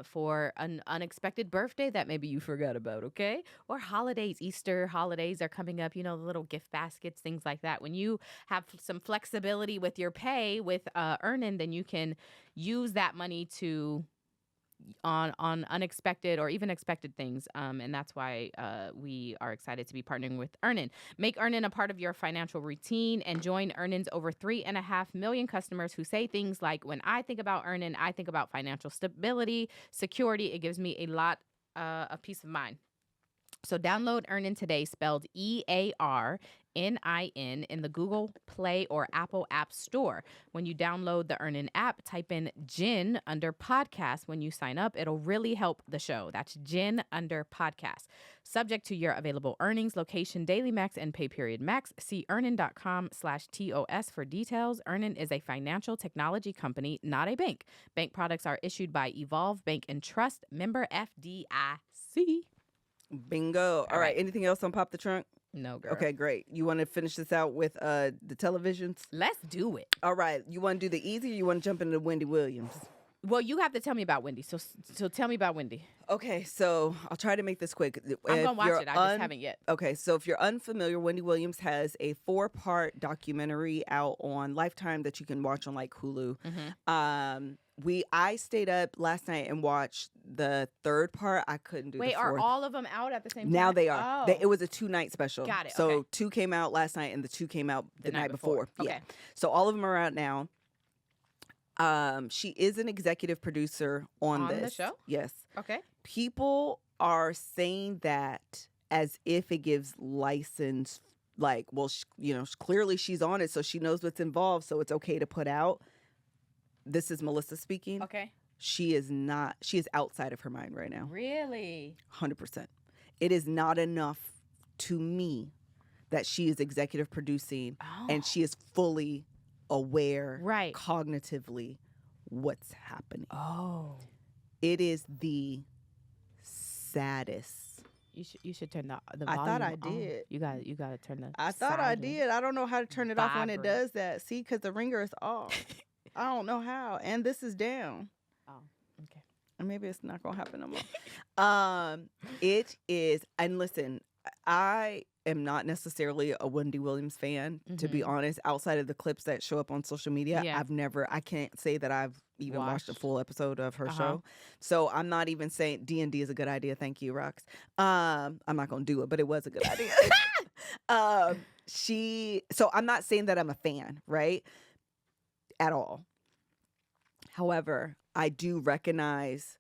Speaker 6: for an unexpected birthday that maybe you forgot about, okay? Or holidays, Easter holidays are coming up, the little gift baskets, things like that. When you have some flexibility with your pay with Earnin, then you can use that money to on unexpected or even expected things. And that's why we are excited to be partnering with Earnin. Make Earnin a part of your financial routine and join Earnin's over 3.5 million customers who say things like, when I think about Earnin, I think about financial stability, security. It gives me a lot of peace of mind. So download Earnin today, spelled EARNIN, in the Google Play or Apple App Store. When you download the Earnin app, type in Gin under podcast. When you sign up, it'll really help the show. That's Gin under podcast. Subject to your available earnings, location, daily max, and pay period max. See earnin.com/TOS for details. Earnin is a financial technology company, not a bank. Bank products are issued by Evolve Bank and Trust, member FDIC.
Speaker 1: Bingo. All right. Anything else on Pop the Trunk?
Speaker 6: No, girl.
Speaker 1: Okay, great. You want to finish this out with the televisions?
Speaker 6: Let's do it.
Speaker 1: All right. You want to do the easy or you want to jump into Wendy Williams?
Speaker 6: Well, you have to tell me about Wendy. So tell me about Wendy.
Speaker 1: Okay, so I'll try to make this quick.
Speaker 6: I'm going to watch it. I just haven't yet.
Speaker 1: Okay, so if you're unfamiliar, Wendy Williams has a 4-part documentary out on Lifetime that you can watch on like Hulu.
Speaker 6: Mm-hmm.
Speaker 1: I stayed up last night and watched the 3rd part. I couldn't do the 4th.
Speaker 6: Wait, are all of them out at the same time?
Speaker 1: Now they are.
Speaker 6: Oh.
Speaker 1: It was a 2-night special.
Speaker 6: Got it,
Speaker 1: So
Speaker 6: okay.
Speaker 1: 2 came out last night and the 2 came out the night before.
Speaker 6: Okay.
Speaker 1: Yeah. So all of them are out now. She is an executive producer on this.
Speaker 6: the show?
Speaker 1: Yes.
Speaker 6: Okay.
Speaker 1: People are saying that as if it gives license, like, well, clearly she's on it, so she knows what's involved, so it's okay to put out. This is Melissa speaking.
Speaker 6: Okay.
Speaker 1: She is not. She is outside of her mind right now.
Speaker 6: Really?
Speaker 1: 100%. It is not enough to me that she is executive producing and she is fully aware,
Speaker 6: right,
Speaker 1: cognitively, what's happening.
Speaker 6: Oh.
Speaker 1: It is the saddest.
Speaker 6: You should turn the
Speaker 1: I
Speaker 6: volume
Speaker 1: thought I
Speaker 6: on.
Speaker 1: did.
Speaker 6: You got to turn the
Speaker 1: I thought I
Speaker 6: silent.
Speaker 1: did. I don't know how to turn it off when it
Speaker 6: Vibrate.
Speaker 1: does that. See, because the ringer is off. I don't know how. And this is down.
Speaker 6: Oh, okay.
Speaker 1: And maybe it's not going to happen no more. It is. And listen, I am not necessarily a Wendy Williams fan, to be honest. Outside of the clips that show up on social media,
Speaker 6: Yeah.
Speaker 1: I can't say that I've even watched a
Speaker 6: Watched.
Speaker 1: full episode of her show. So I'm not even saying D&D is a good idea. Thank you, Rox. I'm not going to do it, but it was a good idea. So I'm not saying that I'm a fan, right? At all. However, I do recognize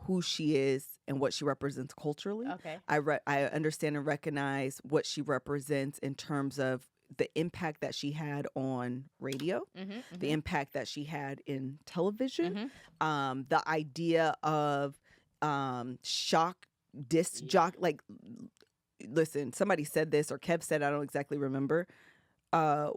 Speaker 1: who she is and what she represents culturally.
Speaker 6: Okay.
Speaker 1: I understand and recognize what she represents in terms of the impact that she had on radio, the impact that she had in television, the idea of shock disc jock. Like, listen, somebody said this, or Kev said, I don't exactly remember.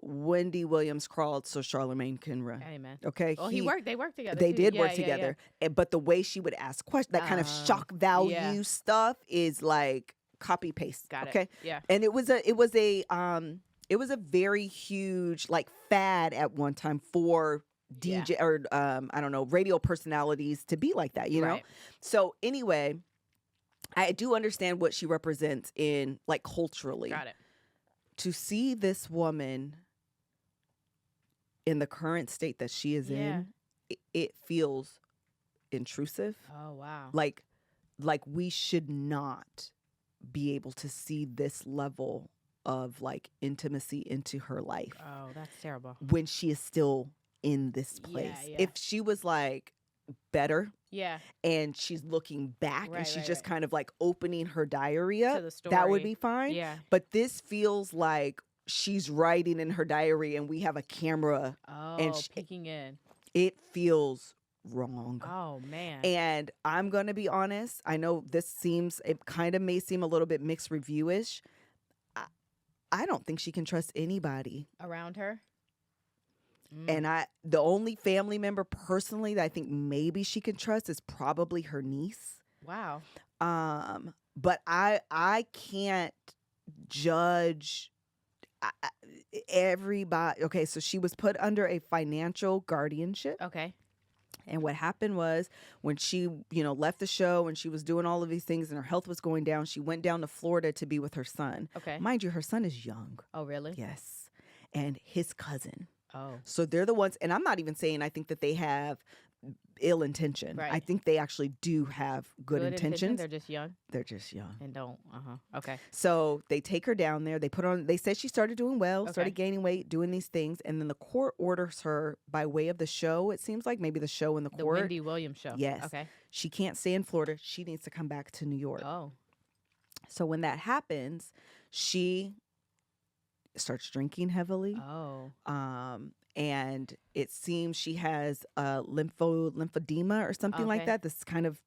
Speaker 1: Wendy Williams crawled so Charlemagne can run.
Speaker 6: Amen.
Speaker 1: Okay.
Speaker 6: Well, they worked together.
Speaker 1: They
Speaker 6: too.
Speaker 1: did
Speaker 6: Yeah,
Speaker 1: work
Speaker 6: yeah,
Speaker 1: together. But the way she would ask questions, that kind of shock value stuff is like copy paste.
Speaker 6: Got it.
Speaker 1: Okay.
Speaker 6: Yeah.
Speaker 1: And it was a very huge like fad at one time for DJ or I don't know, radio personalities to be like that, you know?
Speaker 6: Right.
Speaker 1: So anyway, I do understand what she represents in like culturally.
Speaker 6: Got it.
Speaker 1: To see this woman in the current state that she is in, it feels intrusive.
Speaker 6: Oh, wow.
Speaker 1: Like we should not be able to see this level of like intimacy into her life.
Speaker 6: Oh, that's terrible.
Speaker 1: When she is still in this place.
Speaker 6: Yeah.
Speaker 1: If she was like better,
Speaker 6: Yeah.
Speaker 1: and she's looking back and
Speaker 6: Right,
Speaker 1: she's
Speaker 6: right,
Speaker 1: just
Speaker 6: right.
Speaker 1: kind of like opening her diary up,
Speaker 6: To the
Speaker 1: that would
Speaker 6: story.
Speaker 1: be fine.
Speaker 6: Yeah.
Speaker 1: But this feels like she's writing in her diary and we have a camera.
Speaker 6: Oh,
Speaker 1: And
Speaker 6: peeking in.
Speaker 1: It feels wrong.
Speaker 6: Oh, man.
Speaker 1: And I'm going to be honest. I know it kind of may seem a little bit mixed review-ish. I don't think she can trust anybody.
Speaker 6: Around her?
Speaker 1: And the only family member personally that I think maybe she can trust is probably her niece.
Speaker 6: Wow.
Speaker 1: But I can't judge everybody. Okay, so she was put under a financial guardianship.
Speaker 6: Okay.
Speaker 1: And what happened was when she, left the show and she was doing all of these things and her health was going down, she went down to Florida to be with her son.
Speaker 6: Okay.
Speaker 1: Mind you, her son is young.
Speaker 6: Oh, really?
Speaker 1: Yes. And his cousin.
Speaker 6: Oh.
Speaker 1: So they're the ones, and I'm not even saying I think that they have ill intention.
Speaker 6: Right.
Speaker 1: I think they actually do have good intentions.
Speaker 6: They're just young
Speaker 1: They're just young.
Speaker 6: and don't. Okay.
Speaker 1: So they take her down there. They said she started doing well, started gaining weight, doing these things. And then the court orders her by way of the show. It seems like maybe the show in the
Speaker 6: The
Speaker 1: court.
Speaker 6: Wendy Williams show.
Speaker 1: Yes.
Speaker 6: Okay.
Speaker 1: She can't stay in Florida. She needs to come back to New York.
Speaker 6: Oh.
Speaker 1: So when that happens, she starts drinking heavily.
Speaker 6: Oh.
Speaker 1: And it seems she has lymphedema or something like
Speaker 6: Okay.
Speaker 1: that. This kind of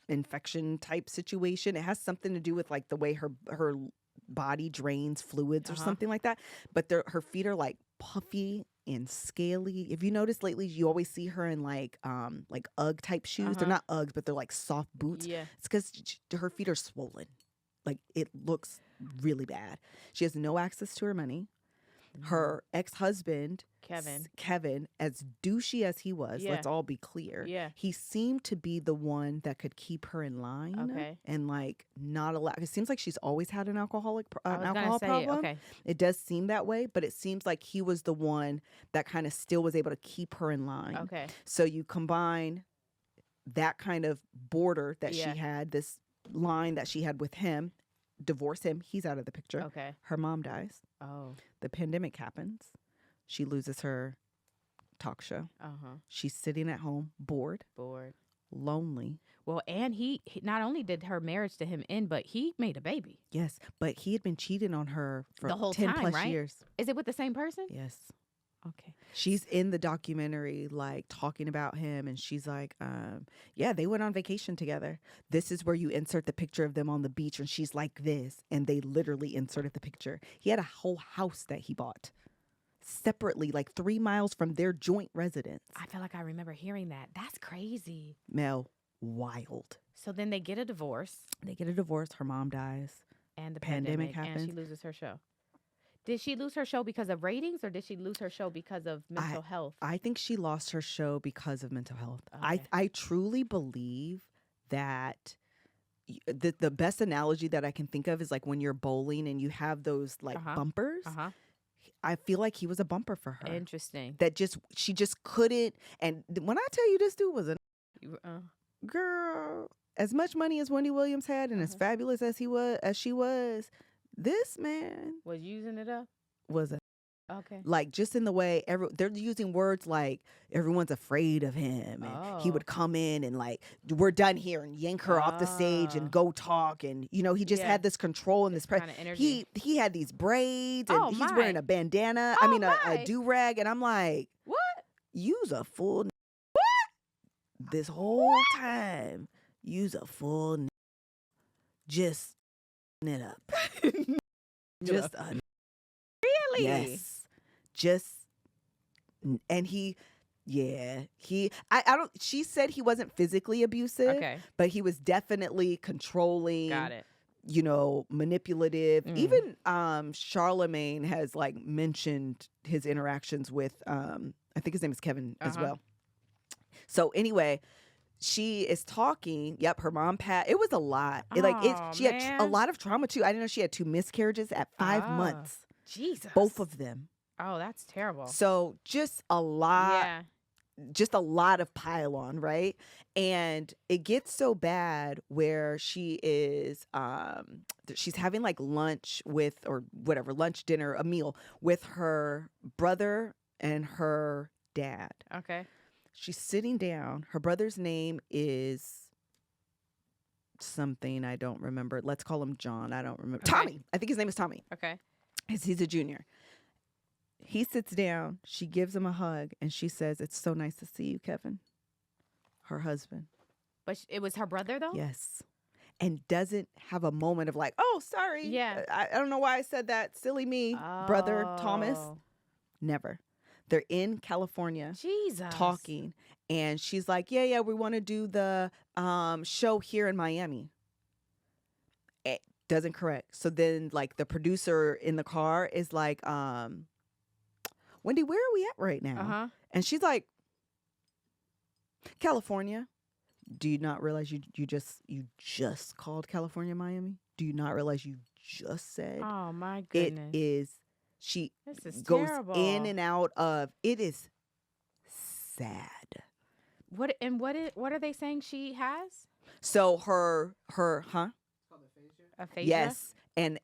Speaker 1: infection type situation. It has something to do with like the way her body drains fluids or something like that. But her feet are like puffy and scaly. If you notice lately, you always see her in like Ugg type shoes. They're not Uggs, but they're like soft boots.
Speaker 6: Yeah.
Speaker 1: It's because her feet are swollen. Like it looks really bad. She has no access to her money. Her ex-husband, Kevin, as douchey as he was, let's all be clear, he seemed to be the one that could keep her in line and like not allow. It seems like she's always had an alcohol problem. It does seem that way, but it seems like he was the one that kind of still was able to keep her in line.
Speaker 6: Okay.
Speaker 1: So you combine that kind of border that she had, this line that she had with him, divorce him, he's out of the picture.
Speaker 6: Okay.
Speaker 1: Her mom dies.
Speaker 6: Oh.
Speaker 1: The pandemic happens. She loses her talk show. She's sitting at home, bored, lonely.
Speaker 6: Well, and he not only did her marriage to him end, but he made a baby.
Speaker 1: Yes, but he had been cheating on her for
Speaker 6: The whole
Speaker 1: 10
Speaker 6: time,
Speaker 1: plus
Speaker 6: right?
Speaker 1: years.
Speaker 6: Is it with the same person?
Speaker 1: Yes.
Speaker 6: Okay.
Speaker 1: She's in the documentary, like talking about him, and she's like, yeah, they went on vacation together. This is where you insert the picture of them on the beach, and she's like this, and they literally inserted the picture. He had a whole house that he bought separately, like 3 miles from their joint residence.
Speaker 6: I feel like I remember hearing that. That's crazy.
Speaker 1: Mel, wild.
Speaker 6: So then they get a divorce.
Speaker 1: Her mom dies.
Speaker 6: And the
Speaker 1: pandemic
Speaker 6: happens. And she loses her show. Did she lose her show because of ratings, or did she lose her show because of mental health?
Speaker 1: I think she lost her show because of mental health.
Speaker 6: Okay.
Speaker 1: I truly believe that the best analogy that I can think of is like when you're bowling and you have those like bumpers. I feel like he was a bumper for her.
Speaker 6: Interesting.
Speaker 1: That she just couldn't. And when I tell you this dude was a girl, as much money as Wendy Williams had and as fabulous as she was, this man
Speaker 6: was using it up.
Speaker 1: Was a
Speaker 6: okay.
Speaker 1: Like just in the way they're using words like everyone's afraid of him, and he would come in and like we're done here and yank her off the stage and go talk, and he just had this control and this
Speaker 6: kind of energy.
Speaker 1: He had these braids and he's wearing a bandana. I mean a do rag, and I'm like,
Speaker 6: what?
Speaker 1: You's a fool. What? This whole time, you's a fool. Just it up. Just a
Speaker 6: really?
Speaker 1: Yes. Just and I don't she said he wasn't physically abusive, but he was definitely controlling.
Speaker 6: Got it.
Speaker 1: Manipulative. Even Charlemagne has like mentioned his interactions with I think his name is Kevin as well. So anyway, she is talking. Yep, her mom passed. It was a lot. She had a lot of trauma too. I didn't know she had 2 miscarriages at 5 months.
Speaker 6: Jesus.
Speaker 1: Both of them.
Speaker 6: Oh, that's terrible.
Speaker 1: So just a lot. Yeah. Just a lot of pile on, right? And it gets so bad where she is she's having like lunch with, or whatever, lunch, dinner, a meal with her brother and her dad.
Speaker 6: Okay.
Speaker 1: She's sitting down. Her brother's name is something I don't remember. Let's call him John. I don't remember. Okay. Tommy. I think his name is Tommy.
Speaker 6: Okay.
Speaker 1: He's a junior. He sits down. She gives him a hug, and she says, "It's so nice to see you, Kevin." Her husband.
Speaker 6: But it was her brother, though?
Speaker 1: Yes. And doesn't have a moment of like, "Oh, sorry.
Speaker 6: Yeah.
Speaker 1: I don't know why I said that. Silly me, brother Thomas." Never. They're in California.
Speaker 6: Jesus.
Speaker 1: Talking. And she's like, yeah, we want to do the show here in Miami. It doesn't correct. So then like the producer in the car is like, Wendy, where are we at right now? And she's like, California. Do you not realize you just called California Miami? Do you not realize you just said?
Speaker 6: Oh my goodness.
Speaker 1: It is. She
Speaker 6: this is
Speaker 1: goes
Speaker 6: terrible.
Speaker 1: in and out of. It is sad.
Speaker 6: What are they saying she has?
Speaker 1: So her
Speaker 6: Aphasia?
Speaker 1: yes, and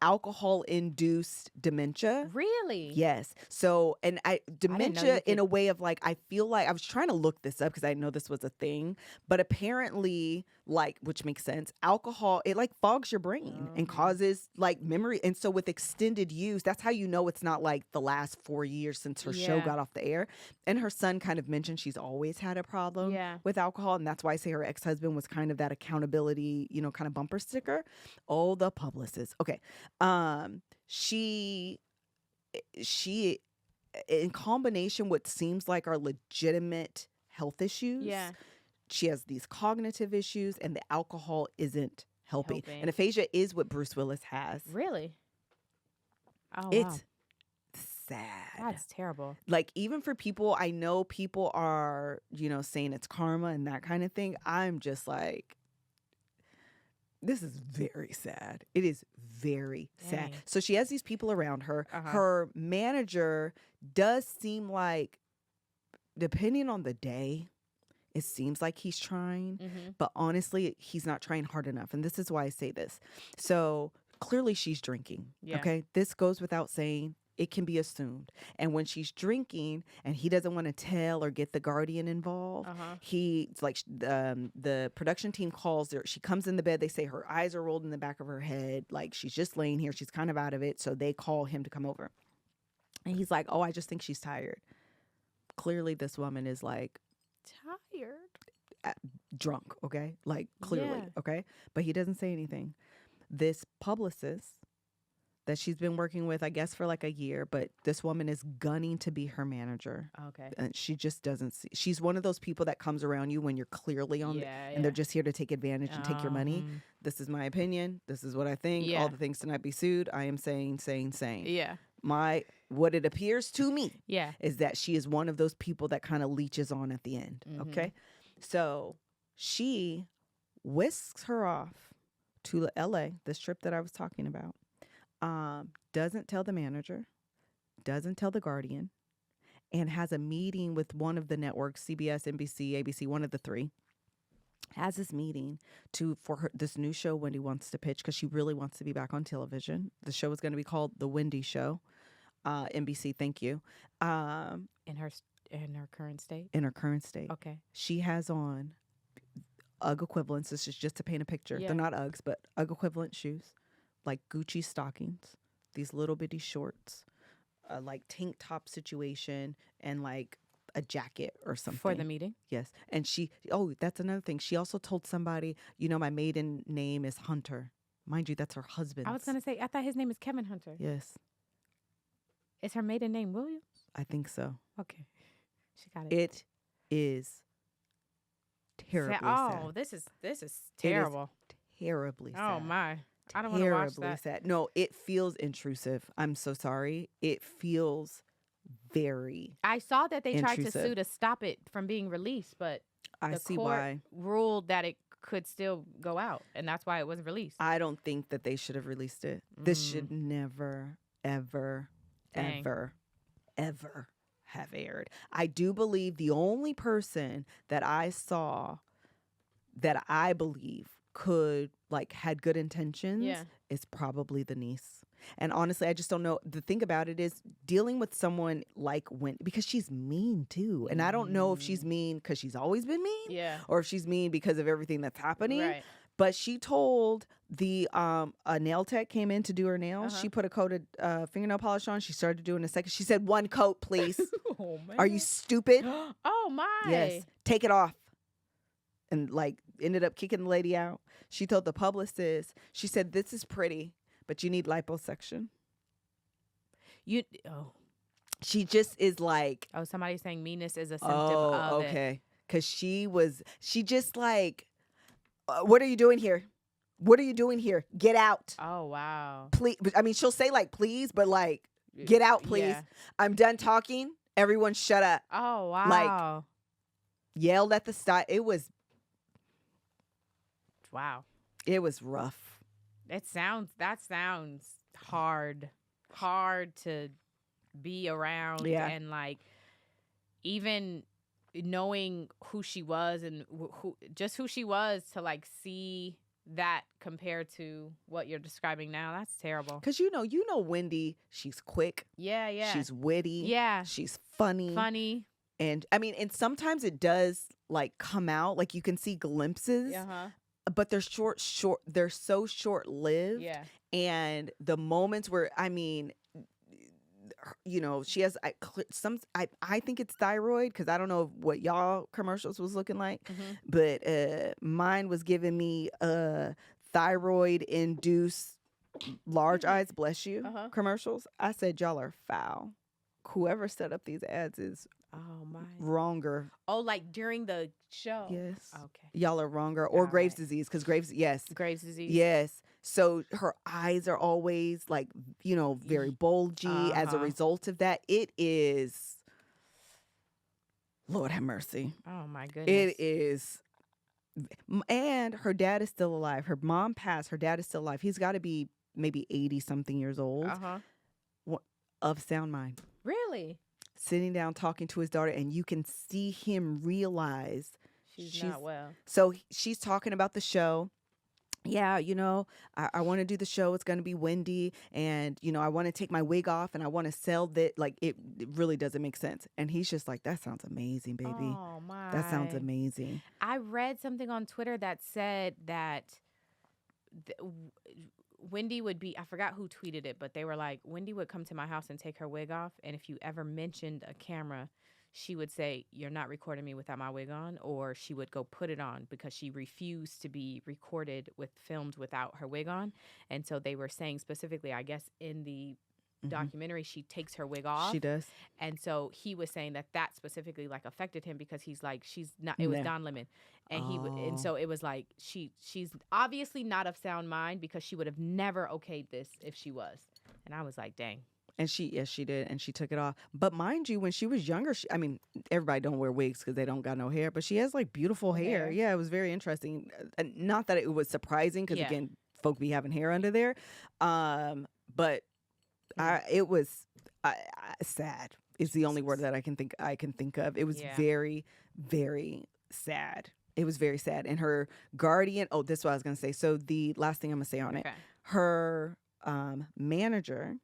Speaker 1: alcohol-induced dementia.
Speaker 6: Really?
Speaker 1: Yes. So, and dementia
Speaker 6: you
Speaker 1: in
Speaker 6: could-
Speaker 1: a way of like, I feel like I was trying to look this up because I know this was a thing, but apparently, like, which makes sense, alcohol, it like fogs your brain and causes like memory. And so with extended use, that's how you know it's not like the last 4 years since her show
Speaker 6: Yeah.
Speaker 1: got off the air. And her son kind of mentioned she's always had a problem
Speaker 6: Yeah.
Speaker 1: with alcohol. And that's why I say her ex-husband was kind of that accountability, kind of bumper sticker. Oh, the publicist. Okay. She in combination with seems like are legitimate health issues.
Speaker 6: Yeah.
Speaker 1: She has these cognitive issues and the alcohol isn't helping.
Speaker 6: Helping.
Speaker 1: And aphasia is what Bruce Willis has.
Speaker 6: Really? Oh,
Speaker 1: It's
Speaker 6: wow.
Speaker 1: sad.
Speaker 6: That's terrible.
Speaker 1: Like, even for people, I know people are, saying it's karma and that kind of thing. I'm just like, this is very sad. It is very sad.
Speaker 6: Dang.
Speaker 1: So she has these people around her.
Speaker 6: Uh-huh.
Speaker 1: Her manager does seem like, depending on the day, it seems like he's trying.
Speaker 6: Mm-hmm.
Speaker 1: But honestly, he's not trying hard enough. And this is why I say this. So clearly she's drinking.
Speaker 6: Yeah.
Speaker 1: Okay. This goes without saying. It can be assumed. And when she's drinking and he doesn't want to tell or get the guardian involved,
Speaker 6: Uh-huh.
Speaker 1: he's like, the production team calls her. She comes in the bed. They say her eyes are rolled in the back of her head. Like, she's just laying here. She's kind of out of it. So they call him to come over. And he's like, oh, I just think she's tired. Clearly, this woman is like,
Speaker 6: Tired.
Speaker 1: drunk, okay? Like, clearly,
Speaker 6: Yeah.
Speaker 1: okay? But he doesn't say anything. This publicist that she's been working with, I guess, for like a year, but this woman is gunning to be her manager.
Speaker 6: Okay.
Speaker 1: And she just doesn't see. She's one of those people that comes around you when you're clearly on, and they're just here to take advantage and take your money. This is my opinion. This is what I think.
Speaker 6: Yeah.
Speaker 1: All the things to not be sued. I am saying.
Speaker 6: Yeah.
Speaker 1: What it appears to me
Speaker 6: Yeah.
Speaker 1: is that she is one of those people that kind of leeches on at the end.
Speaker 6: Mhm.
Speaker 1: Okay. So she whisks her off to LA, this trip that I was talking about. Doesn't tell the manager, doesn't tell the guardian, and has a meeting with one of the networks, CBS, NBC, ABC, one of the three. Has this meeting for her this new show Wendy wants to pitch because she really wants to be back on television. The show is going to be called The Wendy Show. NBC, thank you.
Speaker 6: In her current state.
Speaker 1: In her current state.
Speaker 6: Okay.
Speaker 1: She has on UGG equivalents. This is just to paint a picture.
Speaker 6: Yeah.
Speaker 1: They're not Uggs, but UGG equivalent shoes, like Gucci stockings, these little bitty shorts, like tank top situation, and like a jacket or something.
Speaker 6: For the meeting?
Speaker 1: Yes. And that's another thing. She also told somebody, my maiden name is Hunter. Mind you, that's her husband.
Speaker 6: I was going to say, I thought his name is Kevin Hunter.
Speaker 1: Yes,
Speaker 6: Is her maiden name Williams?
Speaker 1: I think so.
Speaker 6: Okay. She got it.
Speaker 1: It is terribly sad.
Speaker 6: Oh, this is terrible.
Speaker 1: Terribly sad.
Speaker 6: Oh my. I don't want to watch
Speaker 1: Terribly
Speaker 6: that.
Speaker 1: sad. No, it feels intrusive. I'm so sorry. It feels very.
Speaker 6: I saw that they tried to
Speaker 1: Intrusive.
Speaker 6: sue to stop it from being released, but
Speaker 1: I
Speaker 6: the
Speaker 1: see
Speaker 6: court
Speaker 1: why.
Speaker 6: ruled that it could still go out, and that's why it was released.
Speaker 1: I don't think that they should have released it. This should never, ever,
Speaker 6: Dang.
Speaker 1: ever, ever have aired. I do believe the only person that I saw that I believe could had good intentions
Speaker 6: Yeah.
Speaker 1: is probably the niece. And honestly, I just don't know. The thing about it is dealing with someone like Wendy, because she's mean too. And I don't know if she's mean because she's always been mean,
Speaker 6: Yeah.
Speaker 1: or if she's mean because of everything that's happening.
Speaker 6: Right.
Speaker 1: But she told a nail tech came in to do her nails.
Speaker 6: Uh-huh.
Speaker 1: She put a coat of fingernail polish on. She started doing a second. She said, "1 coat, please."
Speaker 6: Oh man.
Speaker 1: Are you stupid?
Speaker 6: Oh my.
Speaker 1: Yes. Take it off. And ended up kicking the lady out. She told the publicist, she said, "This is pretty, but you need liposuction." She just is like,
Speaker 6: Oh, somebody's saying meanness is a symptom
Speaker 1: oh,
Speaker 6: of it.
Speaker 1: okay. Because she just what are you doing here? What are you doing here? Get out.
Speaker 6: Oh wow.
Speaker 1: Please. I mean, she'll say please, but get out, please.
Speaker 6: Yeah.
Speaker 1: I'm done talking. Everyone shut up.
Speaker 6: Oh wow.
Speaker 1: Yelled at the style. It was
Speaker 6: Wow.
Speaker 1: rough.
Speaker 6: That sounds hard to be around.
Speaker 1: Yeah.
Speaker 6: And even knowing who she was and who she was, to like see that compared to what you're describing now, that's terrible.
Speaker 1: Because you know Wendy, she's quick.
Speaker 6: Yeah.
Speaker 1: She's witty.
Speaker 6: Yeah.
Speaker 1: She's funny. And I mean, and sometimes it does like come out, like you can see glimpses, but they're they're so short lived.
Speaker 6: Yeah.
Speaker 1: And the moments where, I mean, you know, she has I think it's thyroid, because I don't know what y'all commercials was looking like, but mine was giving me thyroid induced large eyes, bless you, commercials. I said, y'all are foul. Whoever set up these ads is wronger.
Speaker 6: Oh, like during the show.
Speaker 1: Yes.
Speaker 6: Okay.
Speaker 1: Y'all are wronger. Or Graves' disease, because Graves' disease. Yes. So her eyes are always like, you know, very bulgy as a result of that. It is, Lord have mercy.
Speaker 6: Oh my goodness.
Speaker 1: It is. And her dad is still alive. Her mom passed. Her dad is still alive. He's got to be maybe 80 something years old. Of sound mind.
Speaker 6: Really?
Speaker 1: Sitting down talking to his daughter, and you can see him realize
Speaker 6: she's not well.
Speaker 1: So she's talking about the show. Yeah, you know, I want to do the show. It's going to be Wendy, and, you know, I want to take my wig off, and I want to sell that. Like, it really doesn't make sense. And he's just like, that sounds amazing, baby.
Speaker 6: Oh, my.
Speaker 1: That sounds amazing.
Speaker 6: I read something on Twitter that said that Wendy would be, I forgot who tweeted it, but they were like, Wendy would come to my house and take her wig off, and if you ever mentioned a camera, she would say, you're not recording me without my wig on, or she would go put it on, because she refused to be recorded filmed without her wig on. And so they were saying specifically, I guess in the documentary, she takes her wig off.
Speaker 1: She does.
Speaker 6: And so he was saying that specifically like affected him, because he's like, she's not, it was Don Lemon. And and so it was like, she's obviously not of sound mind, because she would have never okayed this if she was. And I was like, dang.
Speaker 1: And she did, and she took it off. But mind you, when she was younger, I mean, everybody don't wear wigs because they don't got no hair, but she has like beautiful hair. Yeah, it was very interesting. Not that it was surprising, because again, folk be having hair under there, but it was sad. Is the only word that I can think of. It was very, very sad. It was very sad. And her guardian. Oh, this is what I was gonna say. So the last thing I'm gonna say on it, her manager.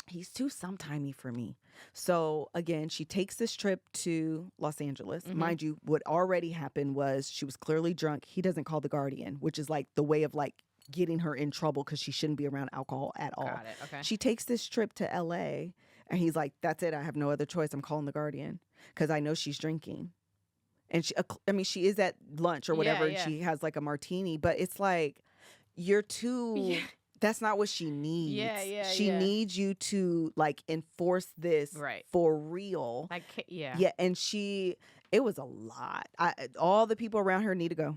Speaker 1: He's too sometimey for me. So again, she takes this trip to Los Angeles. Mind you, what already happened was she was clearly drunk. He doesn't call the guardian, which is like the way of like getting her in trouble, because she shouldn't be around alcohol at all.
Speaker 6: Got it. Okay.
Speaker 1: She takes this trip to LA, and he's like, that's it. I have no other choice. I'm calling the guardian, because I know she's drinking. And she is at lunch or whatever, and she has like a martini, but it's like, you're too... That's not what she needs. She needs you to like enforce this for real.
Speaker 6: Like,
Speaker 1: yeah. And it was a lot. All the people around her need to go.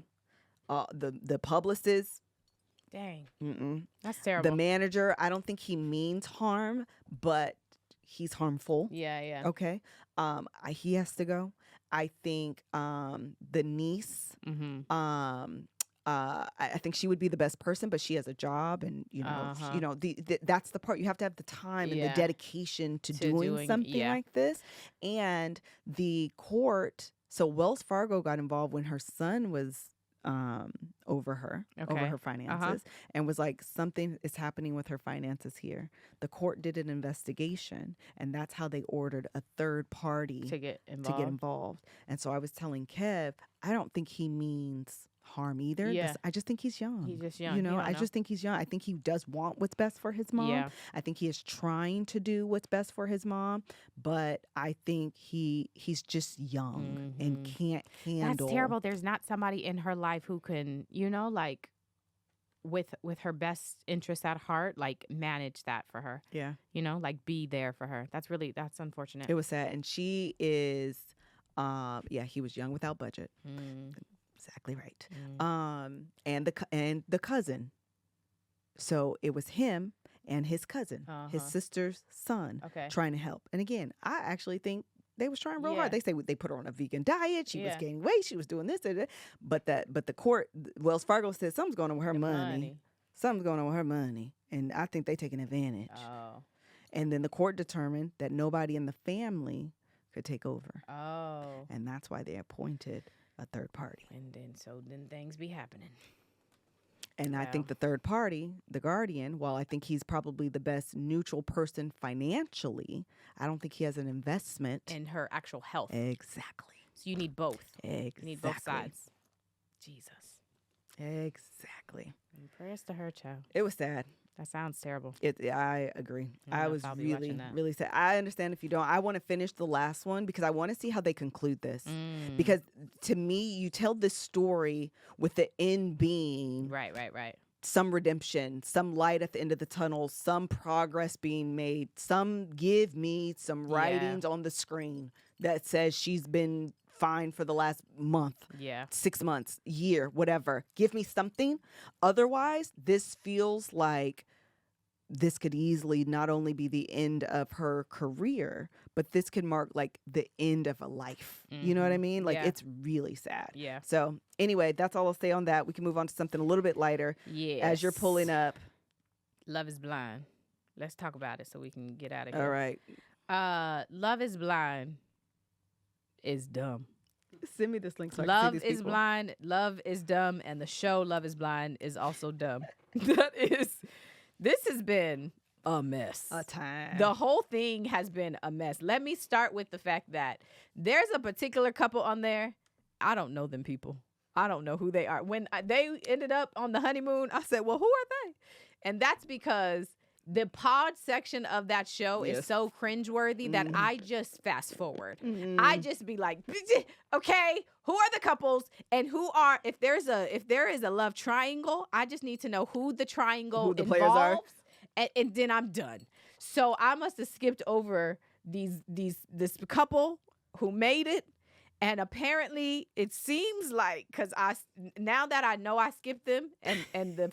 Speaker 1: The publicist.
Speaker 6: Dang. That's terrible.
Speaker 1: The manager. I don't think he means harm, but he's harmful.
Speaker 6: Yeah.
Speaker 1: Okay. He has to go. I think the niece. I think she would be the best person, but she has a job, and you know, that's the part. You have to have the time and the dedication to doing something like this. And the court. So Wells Fargo got involved when her son was over her finances, and was like, something is happening with her finances here. The court did an investigation, and that's how they ordered a third party
Speaker 6: to get involved.
Speaker 1: And so I was telling Kev, I don't think he means harm either. I just think he's young.
Speaker 6: He's just young.
Speaker 1: You know, I just think he's young. I think he does want what's best for his mom. I think he is trying to do what's best for his mom, but I think he's just young and can't handle.
Speaker 6: That's terrible. There's not somebody in her life who can, you know, like with her best interest at heart, like manage that for her.
Speaker 1: Yeah.
Speaker 6: You know, like be there for her. That's unfortunate.
Speaker 1: It was sad. And she is he was young without budget. Exactly right. And the cousin. So it was him and his cousin, his sister's son, trying to help. And again, I actually think they was trying real hard. They say they put her on a vegan diet. She was gaining weight. She was doing this. But the court, Wells Fargo said something's going on with her money. Something's going on with her money. And I think they taking advantage. And then the court determined that nobody in the family, could take over.
Speaker 6: Oh.
Speaker 1: And that's why they appointed a third party.
Speaker 6: And then things be happening.
Speaker 1: And I think the third party, the guardian, while I think he's probably the best neutral person financially, I don't think he has an investment
Speaker 6: in her actual health.
Speaker 1: Exactly.
Speaker 6: So you need both.
Speaker 1: Exactly.
Speaker 6: You need both sides. Jesus.
Speaker 1: Exactly.
Speaker 6: And prayers to her, child.
Speaker 1: It was sad.
Speaker 6: That sounds terrible.
Speaker 1: I agree. I was
Speaker 6: I'll be watching that.
Speaker 1: really sad. I understand if you don't. I want to finish the last one because I want to see how they conclude this. Because to me, you tell this story with the end being
Speaker 6: Right.
Speaker 1: some redemption, some light at the end of the tunnel, some progress being made. Give me some writings on the screen that says she's been fine for the last month, 6 months, year, whatever. Give me something. Otherwise, this feels like this could easily not only be the end of her career, but this could mark like the end of a life. You know what I mean? Like it's really sad.
Speaker 6: Yeah.
Speaker 1: So anyway, that's all I'll say on that. We can move on to something a little bit lighter.
Speaker 6: Yeah.
Speaker 1: As you're pulling up.
Speaker 6: Love is Blind. Let's talk about it so we can get out of here.
Speaker 1: All right.
Speaker 6: Love is Blind is dumb.
Speaker 1: Send me this link so I
Speaker 6: Love
Speaker 1: can see these
Speaker 6: is
Speaker 1: people.
Speaker 6: Blind, Love is dumb, and the show Love is Blind is also dumb. This has been a mess.
Speaker 1: A time.
Speaker 6: The whole thing has been a mess. Let me start with the fact that there's a particular couple on there. I don't know them people. I don't know who they are. When they ended up on the honeymoon, I said, well, who are they? And that's because the pod section of that show is so cringeworthy that I just fast forward. I just be like, okay, who are the couples and who are, if there is a love triangle, I just need to know who the triangle
Speaker 1: the
Speaker 6: involves,
Speaker 1: players are.
Speaker 6: and then I'm done. So I must have skipped over this couple who made it. And apparently, it seems like, because now that I know I skipped them, and the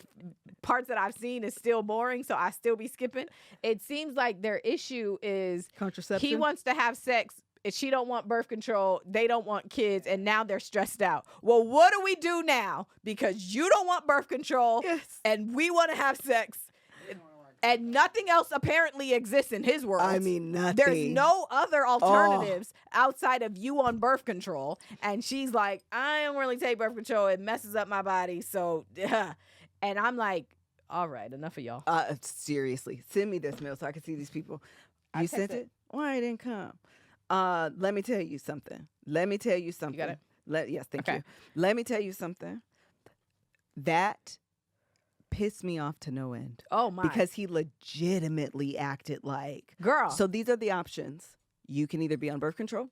Speaker 6: parts that I've seen is still boring, so I still be skipping. It seems like their issue is
Speaker 1: contraception.
Speaker 6: He wants to have sex, and she don't want birth control. They don't want kids, and now they're stressed out. Well, what do we do now? Because you don't want birth control, and we want to have sex. And nothing else apparently exists in his world.
Speaker 1: I mean, nothing.
Speaker 6: There's no other alternatives outside of you on birth control. And she's like, I don't really take birth control. It messes up my body. So, and I'm like, all right, enough of y'all.
Speaker 1: Seriously, send me this mail so I can see these people. You sent it? Why it didn't come? Let me tell you something. You got
Speaker 6: it?
Speaker 1: Yes, thank you. Let me tell you something. That pissed me off to no end.
Speaker 6: Oh my.
Speaker 1: Because he legitimately acted like,
Speaker 6: girl.
Speaker 1: So these are the options. You can either be on birth control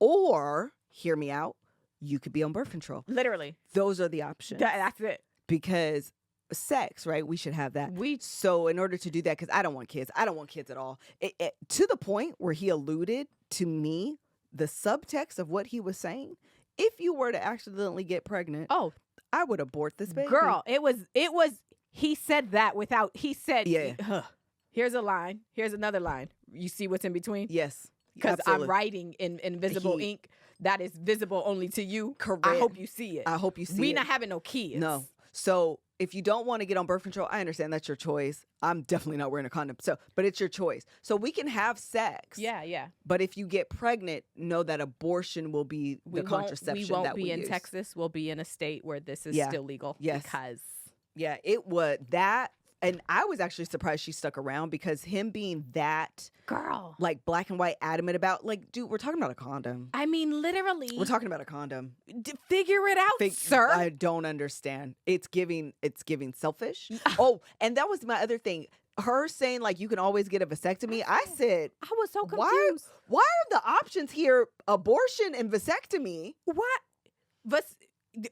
Speaker 1: or, hear me out, you could be on birth control.
Speaker 6: Literally.
Speaker 1: Those are the options.
Speaker 6: That's it.
Speaker 1: Because sex, right? We should have that. So in order to do that, because I don't want kids. I don't want kids at all. To the point where he alluded to me, the subtext of what he was saying, if you were to accidentally get pregnant, I would abort this baby.
Speaker 6: Girl, it was, he said that without, he said, here's a line, here's another line. You see what's in between?
Speaker 1: Yes.
Speaker 6: Because I'm writing in invisible ink that is visible only to you.
Speaker 1: Correct.
Speaker 6: I hope you see it.
Speaker 1: I hope you see it.
Speaker 6: We not having no kids.
Speaker 1: No. So if you don't want to get on birth control, I understand that's your choice. I'm definitely not wearing a condom. But it's your choice. So we can have sex.
Speaker 6: Yeah.
Speaker 1: But if you get pregnant, know that abortion will be the contraception that we
Speaker 6: won't be in
Speaker 1: use.
Speaker 6: Texas. We'll be in a state where this is still legal.
Speaker 1: Yes.
Speaker 6: Because.
Speaker 1: Yeah, it was that. And I was actually surprised she stuck around because him being that
Speaker 6: girl,
Speaker 1: like black and white adamant about, like, dude, we're talking about a condom.
Speaker 6: I mean, literally.
Speaker 1: We're talking about a condom.
Speaker 6: Figure it out, sir.
Speaker 1: I don't understand. It's giving selfish. And that was my other thing. Her saying, like, you can always get a vasectomy. I said,
Speaker 6: I was so confused.
Speaker 1: Why are the options here abortion and vasectomy?
Speaker 6: What?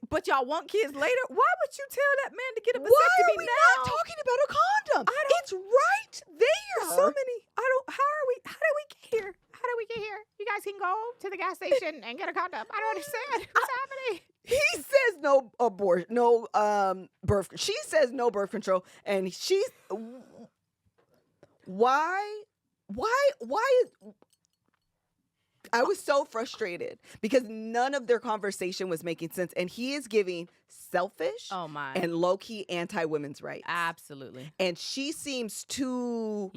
Speaker 6: But y'all want kids later? Why would you tell that man to get a vasectomy now?
Speaker 1: Why are we not talking about a condom? It's right there.
Speaker 6: So many. How did we get here? How did we get here? You guys can go to the gas station and get a condom. I don't understand. What's happening?
Speaker 1: He says no abortion, no birth. She says no birth control, and she's why? I was so frustrated because none of their conversation was making sense, and he is giving selfish and low-key anti-women's rights.
Speaker 6: Absolutely.
Speaker 1: And she seems too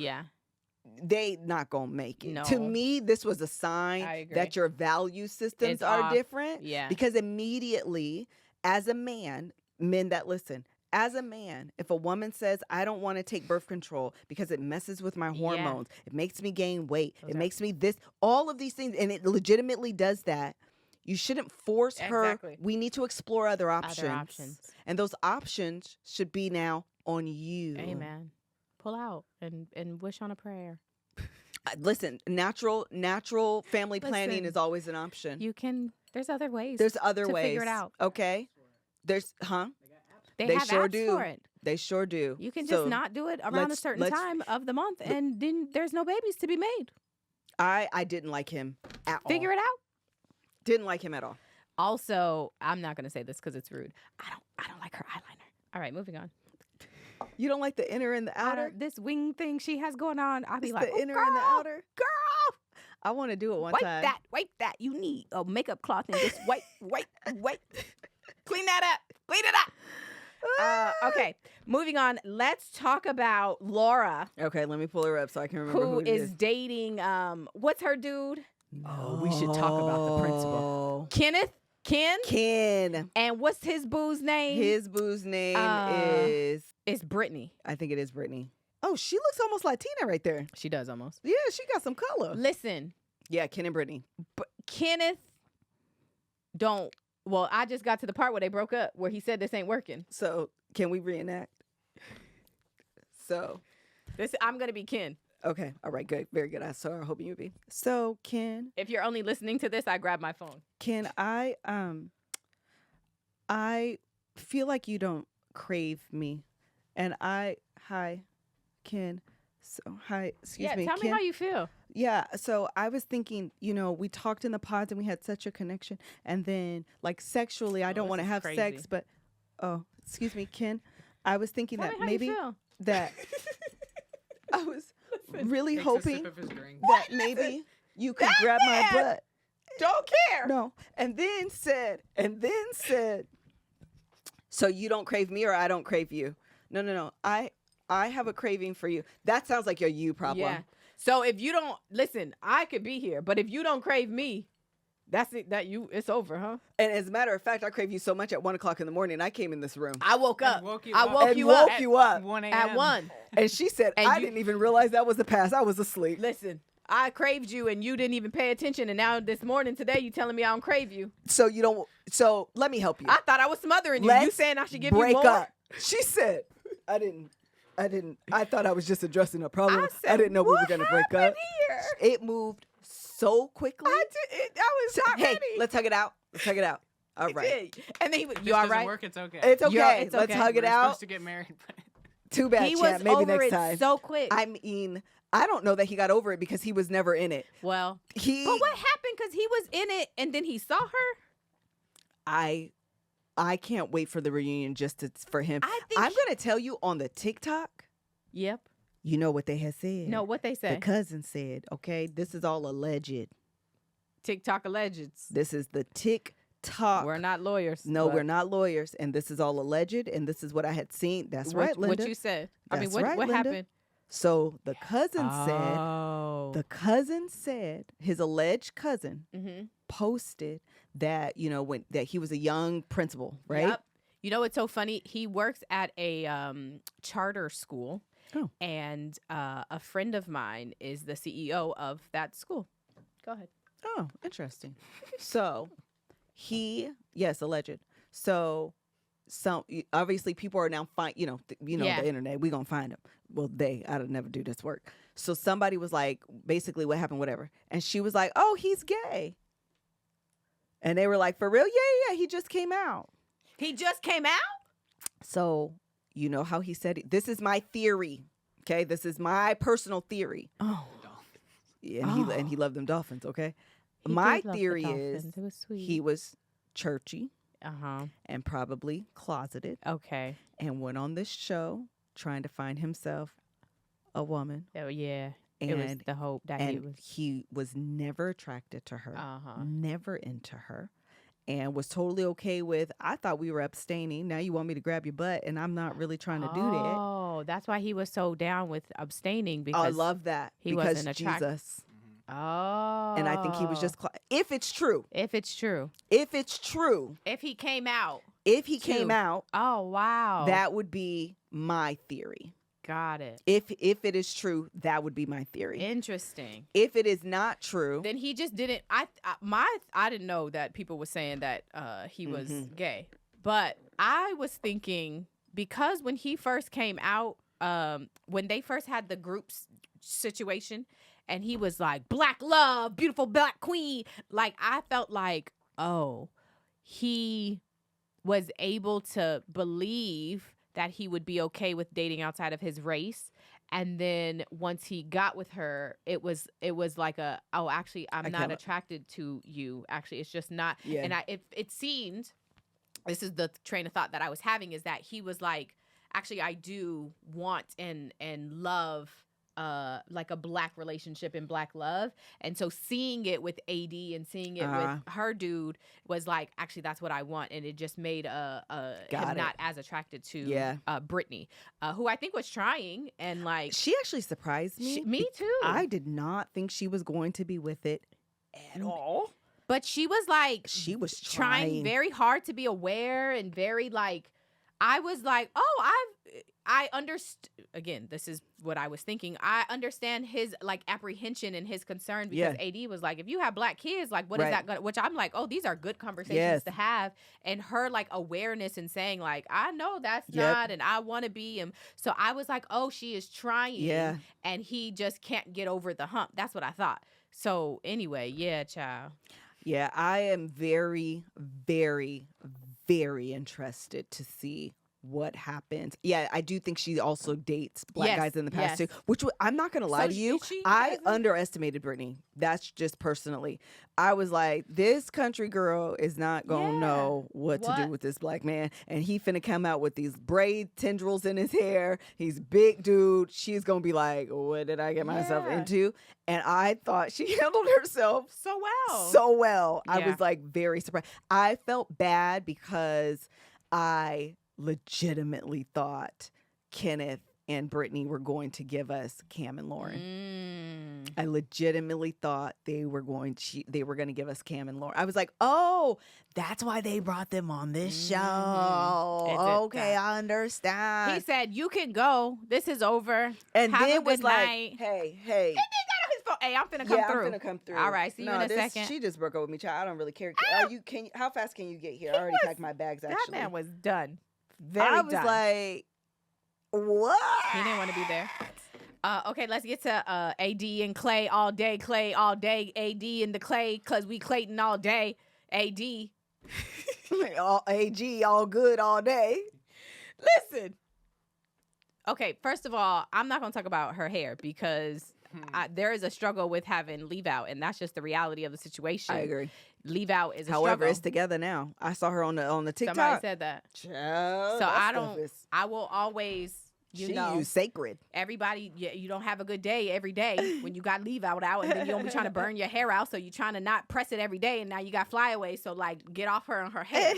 Speaker 1: they not gonna make it.
Speaker 6: No.
Speaker 1: To me, this was a
Speaker 6: I
Speaker 1: sign
Speaker 6: agree.
Speaker 1: that your value systems
Speaker 6: It's
Speaker 1: are
Speaker 6: off.
Speaker 1: different.
Speaker 6: Yeah.
Speaker 1: Because immediately, as a man, men that listen, as a man, if a woman says, I don't want to take birth control because it messes with my hormones, it makes me gain weight, it makes me this, all of these things, and it legitimately does that, you shouldn't force her.
Speaker 6: Exactly.
Speaker 1: We need to explore other options.
Speaker 6: Other options.
Speaker 1: And those options should be now on you.
Speaker 6: Amen. Pull out and wish on a prayer.
Speaker 1: Listen, natural family planning
Speaker 6: Listen,
Speaker 1: is always an option.
Speaker 6: You can. There's other ways.
Speaker 1: There's other
Speaker 6: to
Speaker 1: ways.
Speaker 6: figure it out.
Speaker 1: Okay. There's
Speaker 6: They
Speaker 1: They
Speaker 6: have
Speaker 1: sure
Speaker 6: apps
Speaker 1: do.
Speaker 6: for it.
Speaker 1: They sure do.
Speaker 6: You can
Speaker 1: So,
Speaker 6: just not do it around a certain time of the month, and then there's no babies to be made.
Speaker 1: I didn't like him at all.
Speaker 6: Figure it out.
Speaker 1: Didn't like him at all.
Speaker 6: Also, I'm not gonna say this because it's rude. I don't like her eyeliner. All right, moving on.
Speaker 1: You don't like the inner and the outer?
Speaker 6: This wing thing she has going on. I'll be
Speaker 1: It's
Speaker 6: like,
Speaker 1: the
Speaker 6: "Oh,
Speaker 1: inner
Speaker 6: girl,
Speaker 1: and the outer?
Speaker 6: girl,
Speaker 1: I want to do it one
Speaker 6: wipe
Speaker 1: time.
Speaker 6: that. You need a makeup cloth and just wipe. Clean that up. Clean it up. Okay, moving on. Let's talk about Laura,
Speaker 1: Okay, let me pull her up so I can remember
Speaker 6: who
Speaker 1: who it
Speaker 6: is dating. What's her dude?
Speaker 1: Oh, we should talk about the principal. Ken.
Speaker 6: And what's his boo's name?
Speaker 1: His boo's name is,
Speaker 6: It's Brittany.
Speaker 1: I think it is Brittany. Oh, she looks almost Latina right there.
Speaker 6: She does almost.
Speaker 1: Yeah, she got some color.
Speaker 6: Listen,
Speaker 1: Yeah, Ken and Brittany.
Speaker 6: Kenneth, don't. Well, I just got to the part where they broke up, where he said this ain't working.
Speaker 1: So, can we reenact? So,
Speaker 6: I'm gonna be Ken.
Speaker 1: okay. All right, good. Very good. I hope you would be. So, Ken,
Speaker 6: If you're only listening to this, I grab my phone.
Speaker 1: Ken, I feel like you don't crave me. And hi, Ken. So, hi, excuse me.
Speaker 6: tell me
Speaker 1: Ken.
Speaker 6: how you feel.
Speaker 1: Yeah, so I was thinking, we talked in the pods and we had such a connection. And then, like, sexually, I don't want to
Speaker 6: this is
Speaker 1: have
Speaker 6: crazy.
Speaker 1: sex, but, excuse me, Ken. I was thinking
Speaker 6: Tell
Speaker 1: that
Speaker 6: me how
Speaker 1: maybe
Speaker 6: you feel.
Speaker 1: that I was really
Speaker 5: Takes a
Speaker 1: hoping
Speaker 5: sip of his drink.
Speaker 1: that maybe you could grab my butt.
Speaker 6: Don't care.
Speaker 1: No. And then said, so you don't crave me or I don't crave you. No. I have a craving for you. That sounds like a you problem.
Speaker 6: Yeah. So if you don't listen, I could be here, but if you don't crave me, that's it. It's over, huh?
Speaker 1: And as a matter of fact, I crave you so much at 1:00 in the morning. I came in this room.
Speaker 6: I woke up.
Speaker 5: woke you
Speaker 6: I
Speaker 5: up.
Speaker 6: woke
Speaker 1: And
Speaker 6: you
Speaker 1: woke
Speaker 6: up
Speaker 1: you up.
Speaker 5: 1 a.m.
Speaker 6: at 1.
Speaker 1: And she said,
Speaker 6: And
Speaker 1: I
Speaker 6: you-
Speaker 1: didn't even realize that was the past. I was asleep.
Speaker 6: Listen, I craved you and you didn't even pay attention, and now this morning today you telling me I don't crave you.
Speaker 1: So let me help you.
Speaker 6: I thought I was smothering you. You
Speaker 1: Let's
Speaker 6: saying I should give you
Speaker 1: break
Speaker 6: more?
Speaker 1: up. She said, I didn't. I thought I was just addressing a problem.
Speaker 6: I said,
Speaker 1: I didn't know we were
Speaker 6: "What
Speaker 1: going to break up.
Speaker 6: happened here?"
Speaker 1: It moved so quickly.
Speaker 6: I was not
Speaker 1: Hey,
Speaker 6: ready.
Speaker 1: let's hug it out. All right.
Speaker 6: Did. And then he was,
Speaker 5: If
Speaker 6: you
Speaker 5: this
Speaker 6: all
Speaker 5: doesn't
Speaker 6: right?
Speaker 5: work, it's okay.
Speaker 1: It's okay.
Speaker 6: It's
Speaker 1: Let's
Speaker 6: okay.
Speaker 1: hug it
Speaker 5: We're
Speaker 1: out.
Speaker 5: supposed to get married. But
Speaker 1: Too bad,
Speaker 6: He
Speaker 1: champ.
Speaker 6: was
Speaker 1: Maybe
Speaker 6: over
Speaker 1: next
Speaker 6: it
Speaker 1: time.
Speaker 6: so quick.
Speaker 1: I mean, I don't know that he got over it because he was never in it.
Speaker 6: Well,
Speaker 1: But
Speaker 6: what happened? Because he was in it and then he saw her.
Speaker 1: I can't wait for the reunion for him.
Speaker 6: I think
Speaker 1: I'm going to tell you on the TikTok,
Speaker 6: Yep.
Speaker 1: you know what they had said.
Speaker 6: No, what they
Speaker 1: The
Speaker 6: say?
Speaker 1: cousin said, okay, this is all alleged.
Speaker 6: TikTok alleged.
Speaker 1: This is the TikTok.
Speaker 6: We're not lawyers.
Speaker 1: No,
Speaker 6: but
Speaker 1: we're not lawyers. And this is all alleged. And this is what I had seen. That's right, Linda.
Speaker 6: What you said.
Speaker 1: That's
Speaker 6: what
Speaker 1: right, Linda.
Speaker 6: happened?
Speaker 1: So the cousin
Speaker 6: Oh.
Speaker 1: said, his alleged cousin posted that, that he was a young principal, right?
Speaker 6: Yep. You know what's so funny? He works at a charter school.
Speaker 1: Oh.
Speaker 6: And a friend of mine is the CEO of that school. Go ahead.
Speaker 1: Oh, interesting. So yes, alleged. So obviously people are now
Speaker 6: Yeah.
Speaker 1: the internet, we gonna find them. Well, I'd never do this work. So somebody was like, basically what happened, whatever. And she was like, oh, he's gay. And they were like, for real? Yeah, he just came out.
Speaker 6: He just came out?
Speaker 1: So you know how he said it? This is my theory. Okay, this is my personal theory.
Speaker 6: Oh.
Speaker 1: Yeah, and he loved them dolphins, okay?
Speaker 6: He
Speaker 1: My
Speaker 6: did love the
Speaker 1: theory is
Speaker 6: dolphins. It was sweet.
Speaker 1: he was churchy
Speaker 6: Uh-huh.
Speaker 1: and probably closeted
Speaker 6: Okay.
Speaker 1: and went on this show trying to find himself a woman.
Speaker 6: Oh, yeah. It was
Speaker 1: And
Speaker 6: the hope that he was.
Speaker 1: he was never attracted to her,
Speaker 6: Uh-huh.
Speaker 1: never into her. and was totally okay with, I thought we were abstaining. Now you want me to grab your butt, and I'm not really trying to do that.
Speaker 6: Oh, that's why he was so down with abstaining,
Speaker 1: I
Speaker 6: because
Speaker 1: love that.
Speaker 6: he
Speaker 1: because
Speaker 6: wasn't attracted.
Speaker 1: Jesus.
Speaker 6: Oh.
Speaker 1: And I think he was just, if it's true,
Speaker 6: if it's true.
Speaker 1: if
Speaker 6: If he came out.
Speaker 1: he came out,
Speaker 6: Oh, wow.
Speaker 1: that would be my theory.
Speaker 6: Got it.
Speaker 1: If it is true, that would be my theory.
Speaker 6: Interesting.
Speaker 1: If it is not true,
Speaker 6: Then he just didn't. I didn't know that people were saying that he was gay, but I was thinking, because when he first came out, when they first had the groups situation, and he was like, "Black love, beautiful black queen," like I felt like, oh, he was able to believe that he would be okay with dating outside of his race. And then once he got with her, it was like actually, I'm not attracted to you. Actually, it's just not.
Speaker 1: Yeah.
Speaker 6: And it seemed, this is the train of thought that I was having, is that he was like, actually, I do want and love like a black relationship and black love. And so seeing it with AD and seeing it with her dude was like, actually, that's what I want. And it just made him not as attracted to Brittany, who I think was trying, and like,
Speaker 1: she actually surprised me.
Speaker 6: Me too.
Speaker 1: I did not think she was going to be with it at all.
Speaker 6: But she was like,
Speaker 1: She was
Speaker 6: trying very hard to be aware, and very like, I was like, oh, I understand. Again, this is what I was thinking. I understand his like apprehension and his concern, because AD was like, if you have black kids, like, what is that gonna? Which I'm like, oh, these are good conversations to have. And her like awareness and saying like, I know that's not, and I want to be him. So I was like, oh, she is trying, and he just can't get over the hump. That's what I thought. So anyway, child.
Speaker 1: Yeah, I am very, very, very interested to see what happens. Yeah, I do think she also dates black guys in the past too, which I'm not going to lie to you. I underestimated Brittany. That's just personally. I was like, this country girl is not going to know what to do with this black man. And he finna come out with these braid tendrils in his hair. He's big dude. She's going to be like, what did I get myself into? And I thought she handled herself
Speaker 6: so well.
Speaker 1: So well. I was like very surprised. I felt bad because I legitimately thought Kenneth and Brittany were going to give us Cam and Lauren. I legitimately thought they were going to give us Cam and Lauren. I was like, oh, that's why they brought them on this show. Okay, I understand.
Speaker 6: He said, you can go. This is over.
Speaker 1: And
Speaker 6: Have
Speaker 1: then
Speaker 6: a
Speaker 1: was
Speaker 6: good
Speaker 1: like,
Speaker 6: night.
Speaker 1: hey.
Speaker 6: And then got on his phone. Hey, I'm finna come through.
Speaker 1: I'm finna come through.
Speaker 6: All right, see you in a second.
Speaker 1: She just broke up with me, child. I don't really care. How fast can you get here? I already packed my bags, actually.
Speaker 6: That man was done.
Speaker 1: I was like, what?
Speaker 6: He didn't want to be there. Okay, let's get to AD and Clay all day. AD and the Clay, because we Clayton all day. AD.
Speaker 1: All AG, all good all day.
Speaker 6: Listen. Okay, first of all, I'm not going to talk about her hair, because there is a struggle with having leave out, and that's just the reality of the situation.
Speaker 1: I agree.
Speaker 6: Leave out is a
Speaker 1: However,
Speaker 6: struggle.
Speaker 1: it's together now. I saw her on the TikTok.
Speaker 6: Somebody said that.
Speaker 1: Child,
Speaker 6: so I will always, you know,
Speaker 1: sacred.
Speaker 6: Everybody, you don't have a good day every day when you got leave out, and then you don't be trying to burn your hair out, so you're trying to not press it every day, and now you got flyaway, so like get off her on her hair.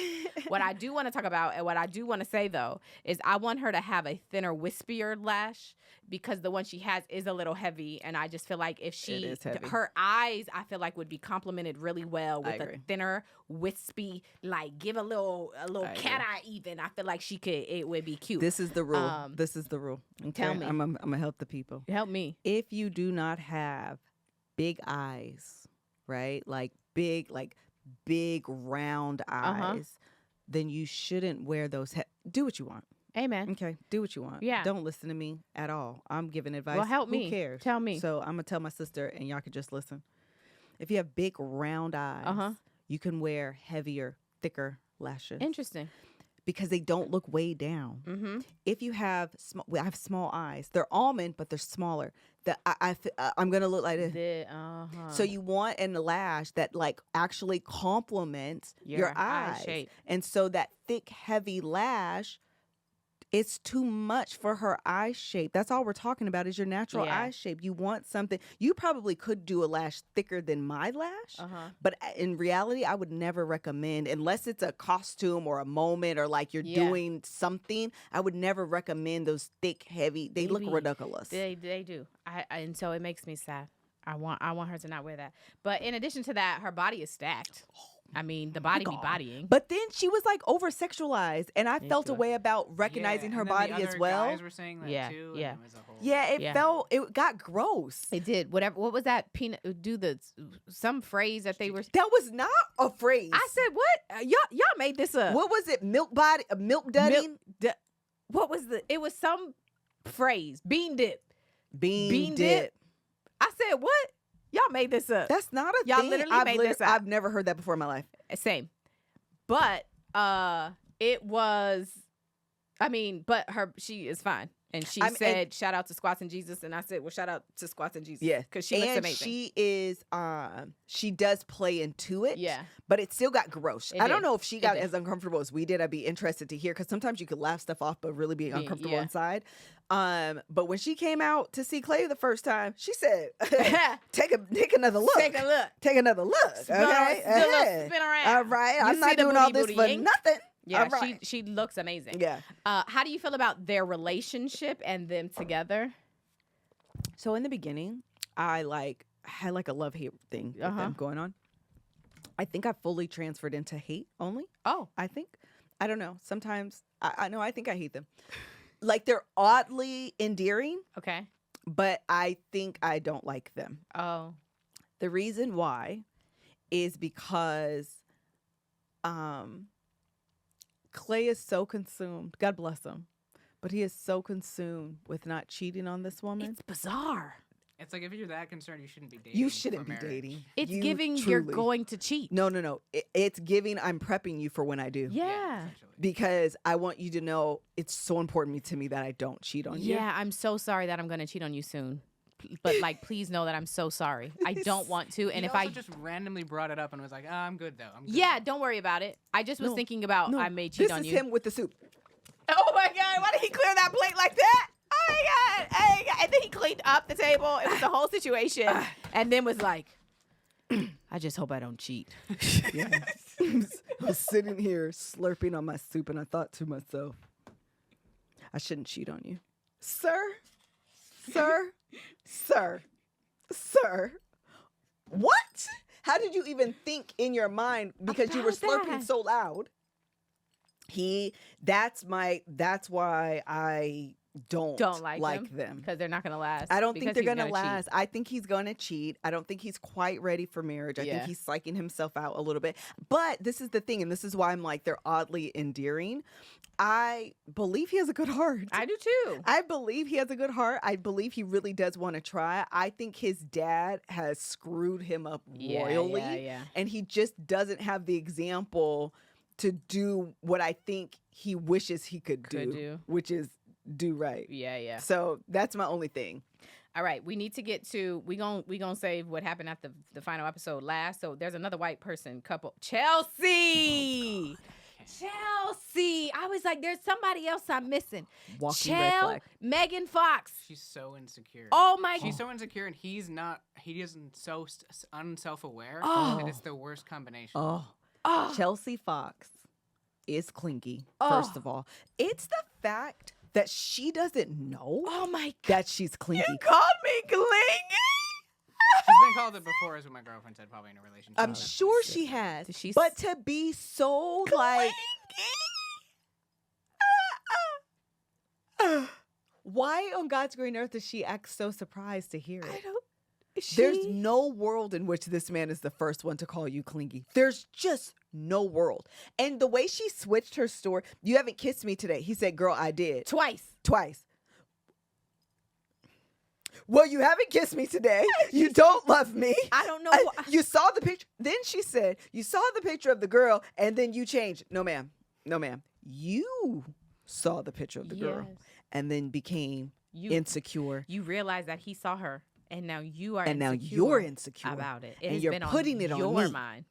Speaker 6: What I do want to talk about, and what I do want to say though, is I want her to have a thinner, wispier lash, because the one she has is a little heavy, and I just feel like if her eyes, I feel like would be complemented really well with a thinner, wispy, like give a little cat eye even. I feel like it would be cute.
Speaker 1: This is the rule. This is the rule. Okay?
Speaker 6: Tell me.
Speaker 1: I'm gonna help the people.
Speaker 6: Help me.
Speaker 1: If you do not have big eyes, right? Like big round eyes, then you shouldn't wear those. Do what you want.
Speaker 6: Amen.
Speaker 1: Okay, do what you want.
Speaker 6: Yeah.
Speaker 1: Don't listen to me at all. I'm giving advice.
Speaker 6: Well, help me.
Speaker 1: Who cares?
Speaker 6: Tell me.
Speaker 1: So I'm going to tell my sister, and y'all can just listen. If you have big round eyes, you can wear heavier, thicker lashes.
Speaker 6: Interesting.
Speaker 1: Because they don't look way down.
Speaker 6: Mm-hmm.
Speaker 1: If you have I have small eyes. They're almond, but they're smaller. I'm going to look like this. So you want a lash that like actually complements your eye
Speaker 6: shape.
Speaker 1: And so that thick, heavy lash It's too much for her eye shape. That's all we're talking about is your natural eye shape. You want something. You probably could do a lash thicker than my lash, but in reality, I would never recommend, unless it's a costume or a moment or like you're doing something, I would never recommend those thick, heavy. They look ridiculous.
Speaker 6: They do. And so it makes me sad. I want her to not wear that. But in addition to that, her body is stacked. I mean, the body be bodying.
Speaker 1: But then she was like over sexualized, and I felt a way about recognizing her body as well.
Speaker 5: Guys were saying that too.
Speaker 6: Yeah.
Speaker 1: It got gross.
Speaker 6: It did. Whatever. What was that? Peanut. Some phrase that they were.
Speaker 1: That was not a phrase.
Speaker 6: I said what? Y'all made this up.
Speaker 1: What was it? Milk dudding.
Speaker 6: What was it was some phrase. Bean dip.
Speaker 1: Bean dip.
Speaker 6: I said what? Y'all made this up.
Speaker 1: That's not a
Speaker 6: Y'all
Speaker 1: thing.
Speaker 6: literally made this up.
Speaker 1: I've never heard that before in my life.
Speaker 6: Same. But it was, but she is fine. And she said, shout out to Squats and Jesus. And I said, well, shout out to Squats and Jesus.
Speaker 1: Yeah.
Speaker 6: Because she looks amazing.
Speaker 1: She is, she does play into it.
Speaker 6: Yeah.
Speaker 1: But it still got gross. I don't know if she got
Speaker 6: did.
Speaker 1: as uncomfortable as we did. I'd be interested to hear, because sometimes you could laugh stuff off, but really be uncomfortable inside. But when she came out to see Clay the first time, she said, take another look.
Speaker 6: Take a look.
Speaker 1: Take another look. Okay.
Speaker 6: Spin around.
Speaker 1: All right. I'm not doing all this for nothing.
Speaker 6: Yeah,
Speaker 1: right.
Speaker 6: she looks amazing.
Speaker 1: Yeah.
Speaker 6: How do you feel about their relationship and them together?
Speaker 1: So in the beginning, I had like a love-hate thing with them going on. I think I fully transferred into hate only.
Speaker 6: Oh.
Speaker 1: I think. I don't know. Sometimes I know I think I hate them. Like, they're oddly endearing.
Speaker 6: Okay.
Speaker 1: But I think I don't like them.
Speaker 6: Oh.
Speaker 1: The reason why is because Clay is so consumed. God bless him. But he is so consumed with not cheating on this woman.
Speaker 6: It's bizarre.
Speaker 5: It's like, if you're that concerned, you shouldn't be dating.
Speaker 1: You shouldn't
Speaker 5: for
Speaker 1: be
Speaker 5: marriage.
Speaker 1: dating.
Speaker 6: It's
Speaker 1: You
Speaker 6: giving
Speaker 1: truly.
Speaker 6: you're going to cheat.
Speaker 1: No. It's giving I'm prepping you for when I do.
Speaker 6: Yeah.
Speaker 1: Because I want you to know it's so important to me that I don't cheat on you.
Speaker 6: Yeah, I'm so sorry that I'm going to cheat on you soon. But please know that I'm so sorry. I don't want to. And
Speaker 5: He
Speaker 6: if
Speaker 5: also
Speaker 6: I
Speaker 5: just randomly brought it up and was like, I'm good though. I'm good.
Speaker 6: Yeah, don't worry about it. I just was thinking about I may cheat on you.
Speaker 1: This is him with the soup.
Speaker 6: Oh my God, why did he clear that plate like that? Oh my God. And then he cleaned up the table. It was the whole situation. And then was like, I just hope I don't cheat.
Speaker 1: Yeah. I was sitting here slurping on my soup, and I thought to myself, I shouldn't cheat on you. Sir. What? How did you even think in your mind, because you were slurping so loud? That's why I don't like them.
Speaker 6: Because they're not going to last.
Speaker 1: I don't think they're going to
Speaker 6: cheat.
Speaker 1: last. I think he's going to cheat. I don't think he's quite ready for marriage. I think he's psyching himself out a little bit. But this is the thing, and this is why I'm like, they're oddly endearing. I believe he has a good heart.
Speaker 6: I do too.
Speaker 1: I believe he has a good heart. I believe he really does want to try. I think his dad has screwed him up royally.
Speaker 6: Yeah.
Speaker 1: And he just doesn't have the example to do what I think he wishes he could do, which is do right.
Speaker 6: Yeah.
Speaker 1: So that's my only thing.
Speaker 6: All right, we need to get to we gonna save what happened at the final episode last. So there's another white person couple, Chelsea. Chelsea, I was like, there's somebody else I'm missing.
Speaker 1: Walking red flag.
Speaker 6: Megan Fox.
Speaker 5: She's so insecure.
Speaker 6: Oh my!
Speaker 5: She's so insecure, and he's not. He isn't so unself-aware.
Speaker 6: Oh.
Speaker 5: And it's the worst combination.
Speaker 1: Oh. Chelsea Fox is clingy.
Speaker 6: Oh.
Speaker 1: First of all, it's the fact that she doesn't know.
Speaker 6: Oh my God!
Speaker 1: That she's clingy.
Speaker 6: You called me clingy.
Speaker 5: She's been called it before, is what my girlfriend said, probably in a relationship.
Speaker 1: I'm sure she has.
Speaker 6: She's
Speaker 1: but to be so like, why on God's green earth does she act so surprised to hear it?
Speaker 6: I don't.
Speaker 1: There's no world in which this man is the first one to call you clingy. There's just no world. And the way she switched her story, you haven't kissed me today. He said, girl, I did.
Speaker 6: Twice.
Speaker 1: Well, you haven't kissed me today. You don't love me.
Speaker 6: I don't know.
Speaker 1: You saw the picture. Then she said, you saw the picture of the girl and then you changed. No, ma'am. You saw the picture of the girl and then became insecure.
Speaker 6: You realize that he saw her. And now you are
Speaker 1: and
Speaker 6: insecure.
Speaker 1: now you're insecure
Speaker 6: about it.
Speaker 1: And you're putting it on
Speaker 6: your
Speaker 1: me.
Speaker 6: mind.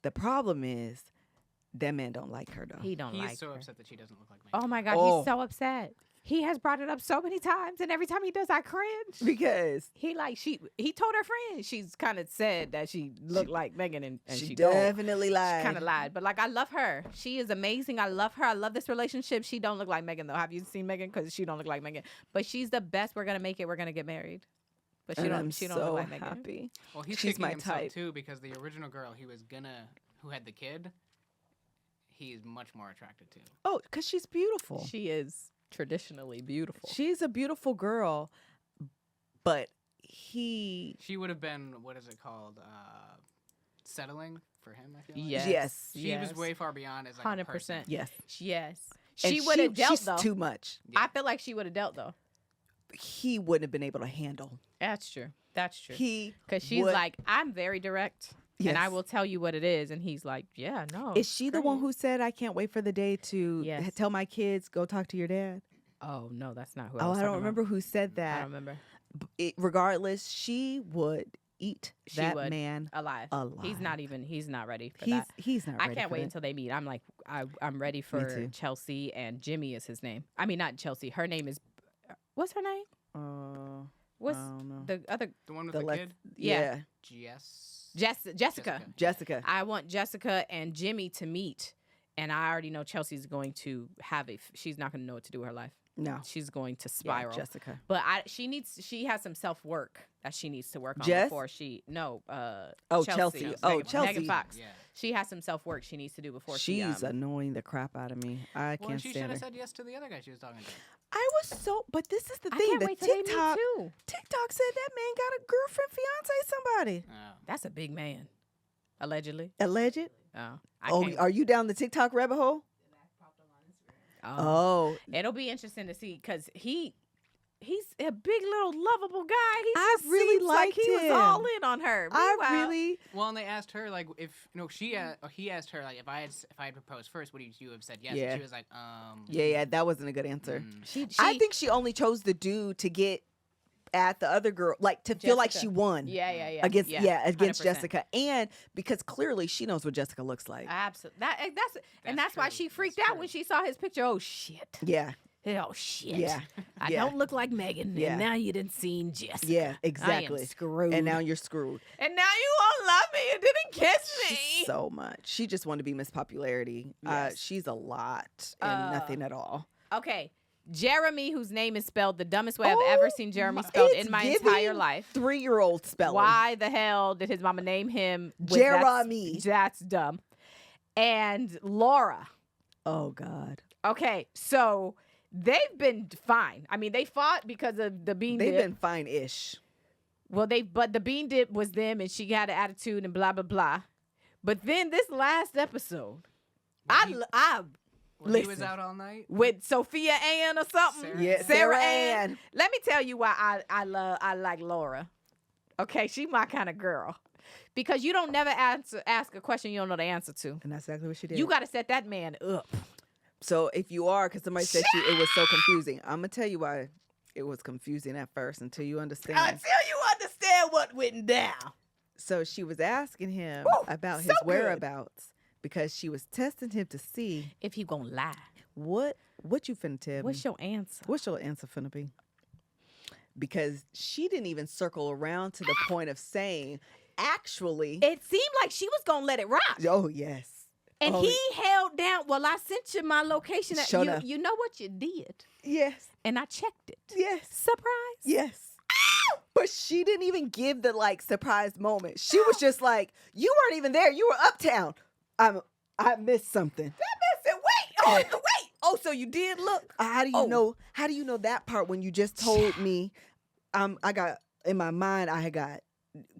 Speaker 1: The problem is That man don't like her though.
Speaker 6: He don't
Speaker 5: He's
Speaker 6: like
Speaker 5: so
Speaker 6: her.
Speaker 5: upset that she doesn't look like Megan.
Speaker 6: Oh my God,
Speaker 1: Oh.
Speaker 6: he's so upset. He has brought it up so many times, and every time he does, I cringe.
Speaker 1: Because
Speaker 6: He told her friend she's kind of said that she looked like Megan, and she
Speaker 1: definitely lied.
Speaker 6: She kind of lied, but like I love her. She is amazing. I love her. I love this relationship. She don't look like Megan though. Have you seen Megan? Because she don't look like Megan. But she's the best. We're gonna make it. We're gonna get married. But she
Speaker 1: And
Speaker 6: don't.
Speaker 1: I'm
Speaker 6: She
Speaker 1: so
Speaker 6: don't look like Megan.
Speaker 1: happy.
Speaker 5: Well, he's
Speaker 1: She's
Speaker 5: kicking
Speaker 1: my
Speaker 5: himself
Speaker 1: type.
Speaker 5: too because the original girl who had the kid, he's much more attracted to.
Speaker 1: Oh, because she's beautiful.
Speaker 6: She is traditionally beautiful.
Speaker 1: She's a beautiful girl, but he.
Speaker 5: She would have been, what is it called? Settling for him, I feel like.
Speaker 1: Yes.
Speaker 5: She was way far beyond as like
Speaker 6: 100%.
Speaker 5: a person.
Speaker 1: Yes.
Speaker 6: Yes.
Speaker 1: And
Speaker 6: She would have dealt
Speaker 1: she's
Speaker 6: though.
Speaker 1: too much.
Speaker 5: Yeah.
Speaker 6: I feel like she would have dealt though.
Speaker 1: He wouldn't have been able to handle.
Speaker 6: That's true. That's true.
Speaker 1: He
Speaker 6: Because she's
Speaker 1: would-
Speaker 6: like, I'm very direct, and I
Speaker 1: Yes.
Speaker 6: will tell you what it is. And he's like, yeah, no.
Speaker 1: Is she the one
Speaker 6: great.
Speaker 1: who said, "I can't wait for the day to
Speaker 6: Yes.
Speaker 1: tell my kids go talk to your dad"?
Speaker 6: Oh no, that's not who.
Speaker 1: Oh,
Speaker 6: was
Speaker 1: I don't
Speaker 6: talking
Speaker 1: remember
Speaker 6: About.
Speaker 1: who said
Speaker 6: I
Speaker 1: that.
Speaker 6: don't remember.
Speaker 1: Regardless, she would eat
Speaker 6: She
Speaker 1: that
Speaker 6: would.
Speaker 1: man
Speaker 6: Alive. He's
Speaker 1: alive.
Speaker 6: not even. He's not ready for
Speaker 1: He's
Speaker 6: that.
Speaker 1: he's not.
Speaker 6: I
Speaker 1: ready
Speaker 6: can't
Speaker 1: for
Speaker 6: wait
Speaker 1: that.
Speaker 6: until they meet. I'm like, I'm ready for
Speaker 1: too.
Speaker 6: Chelsea, and Jimmy is his name. I mean, not Chelsea. Her name is. What's her name? What's
Speaker 1: I don't know.
Speaker 6: the other?
Speaker 5: The one with
Speaker 1: The
Speaker 5: the,
Speaker 1: le-
Speaker 5: kid?
Speaker 6: Yeah.
Speaker 5: Jessica.
Speaker 6: Jessica.
Speaker 1: Jessica.
Speaker 6: I want Jessica and Jimmy to meet, and I already know Chelsea's going to have she's not going to know what to do with her life.
Speaker 1: No.
Speaker 6: She's going to
Speaker 1: Yeah,
Speaker 6: spiral.
Speaker 1: Jessica.
Speaker 6: But she has some self work that she needs to work on
Speaker 1: Jess?
Speaker 6: before she
Speaker 1: Oh, Chelsea. Oh,
Speaker 6: Megan
Speaker 1: Chelsea.
Speaker 6: Fox.
Speaker 5: Yeah.
Speaker 6: She has some self work she needs to do before
Speaker 1: She's
Speaker 6: she
Speaker 1: annoying the crap out of me. I
Speaker 5: Well,
Speaker 1: can't
Speaker 5: she should
Speaker 1: stand her.
Speaker 5: have said yes to the other guy she was talking to.
Speaker 1: I was so, but this is the
Speaker 6: I
Speaker 1: thing.
Speaker 6: can't
Speaker 1: The
Speaker 6: wait till they meet
Speaker 1: TikTok
Speaker 6: too.
Speaker 1: TikTok said that man got a girlfriend, fiance, somebody.
Speaker 5: Oh.
Speaker 6: That's a big man, allegedly.
Speaker 1: Alleged.
Speaker 6: I
Speaker 1: Oh,
Speaker 6: can't-
Speaker 1: are you down the TikTok rabbit hole? Oh,
Speaker 6: It'll be interesting to see because he's a big little lovable guy. He
Speaker 1: I
Speaker 6: just
Speaker 1: really
Speaker 6: seems like he
Speaker 1: liked
Speaker 6: was all
Speaker 1: him.
Speaker 6: in on her.
Speaker 1: I
Speaker 6: Meanwhile-
Speaker 1: really.
Speaker 5: Well, and they asked her like if he asked her like if I had proposed first, would you have said yes?
Speaker 1: Yeah.
Speaker 5: And she was like,
Speaker 1: Yeah, that wasn't a good answer.
Speaker 6: She
Speaker 1: I think she only chose the dude to get at the other girl, like to feel like
Speaker 6: Jessica.
Speaker 1: she won.
Speaker 6: Yeah.
Speaker 1: Against against
Speaker 6: 100%.
Speaker 1: Jessica, and because clearly she knows what Jessica looks like.
Speaker 6: Absolutely. That's why
Speaker 5: true.
Speaker 6: she freaked
Speaker 5: That's
Speaker 6: out
Speaker 5: true.
Speaker 6: when she saw his picture. Oh shit.
Speaker 1: Yeah,
Speaker 6: Oh shit.
Speaker 1: Yeah.
Speaker 6: I
Speaker 1: Yeah.
Speaker 6: don't look like Megan.
Speaker 1: Yeah.
Speaker 6: And now you didn't see Jessica.
Speaker 1: yeah, exactly.
Speaker 6: I am screwed.
Speaker 1: And now you're screwed
Speaker 6: And now you won't love me and didn't kiss me.
Speaker 1: so much. She just wanted to be Miss Popularity.
Speaker 6: Yes.
Speaker 1: She's a lot and nothing at all.
Speaker 6: Okay. Jeremy, whose name is spelled the dumbest way I've ever seen Jeremy spelled
Speaker 1: It's
Speaker 6: in my
Speaker 1: giving
Speaker 6: entire life.
Speaker 1: 3-year-old spelling.
Speaker 6: Why the hell did his mama name him with
Speaker 1: Jeremy?
Speaker 6: That's dumb. And Laura.
Speaker 1: Oh God.
Speaker 6: Okay, so they've been fine. I mean, they fought because of the bean
Speaker 1: They've
Speaker 6: dip.
Speaker 1: been fine-ish.
Speaker 6: Well, but the bean dip was them, and she had an attitude and blah blah blah. But then this last episode, I
Speaker 5: when he was
Speaker 1: Listen.
Speaker 5: out all night.
Speaker 6: with Sophia Ann or something.
Speaker 5: Sarah
Speaker 1: Yeah,
Speaker 5: Ann.
Speaker 1: Sarah
Speaker 6: Ann.
Speaker 1: Ann.
Speaker 6: Let me tell you why I like Laura. Okay, she my kind of girl. Because you don't never ask a question you don't know the answer to.
Speaker 1: And that's exactly what she did.
Speaker 6: You got to set that man up.
Speaker 1: So if you are, because somebody said it was so confusing. I'm gonna tell you why it was confusing at first until you understand.
Speaker 6: Until you understand what went down.
Speaker 1: So she was asking him
Speaker 6: Woo,
Speaker 1: about
Speaker 6: so
Speaker 1: his
Speaker 6: good.
Speaker 1: whereabouts because she was testing him to see
Speaker 6: If he gonna lie,
Speaker 1: what you finna tell
Speaker 6: what's
Speaker 1: me.
Speaker 6: your answer?
Speaker 1: What's your answer finna be? Because she didn't even circle around to the point of saying, actually,
Speaker 6: It seemed like she was gonna let it rock.
Speaker 1: oh yes.
Speaker 6: And
Speaker 1: Oh,
Speaker 6: he held down. Well, I sent you my location.
Speaker 1: Sure enough.
Speaker 6: You know what you did,
Speaker 1: Yes.
Speaker 6: and I checked it.
Speaker 1: Yes.
Speaker 6: Surprise.
Speaker 1: Yes. But she didn't even give the surprise moment. She was just like, you weren't even there. You were uptown. I missed something.
Speaker 6: I said, wait. Oh, so you did look.
Speaker 1: How do you know? How do you know that part when you just told me? I got in my mind. I had got.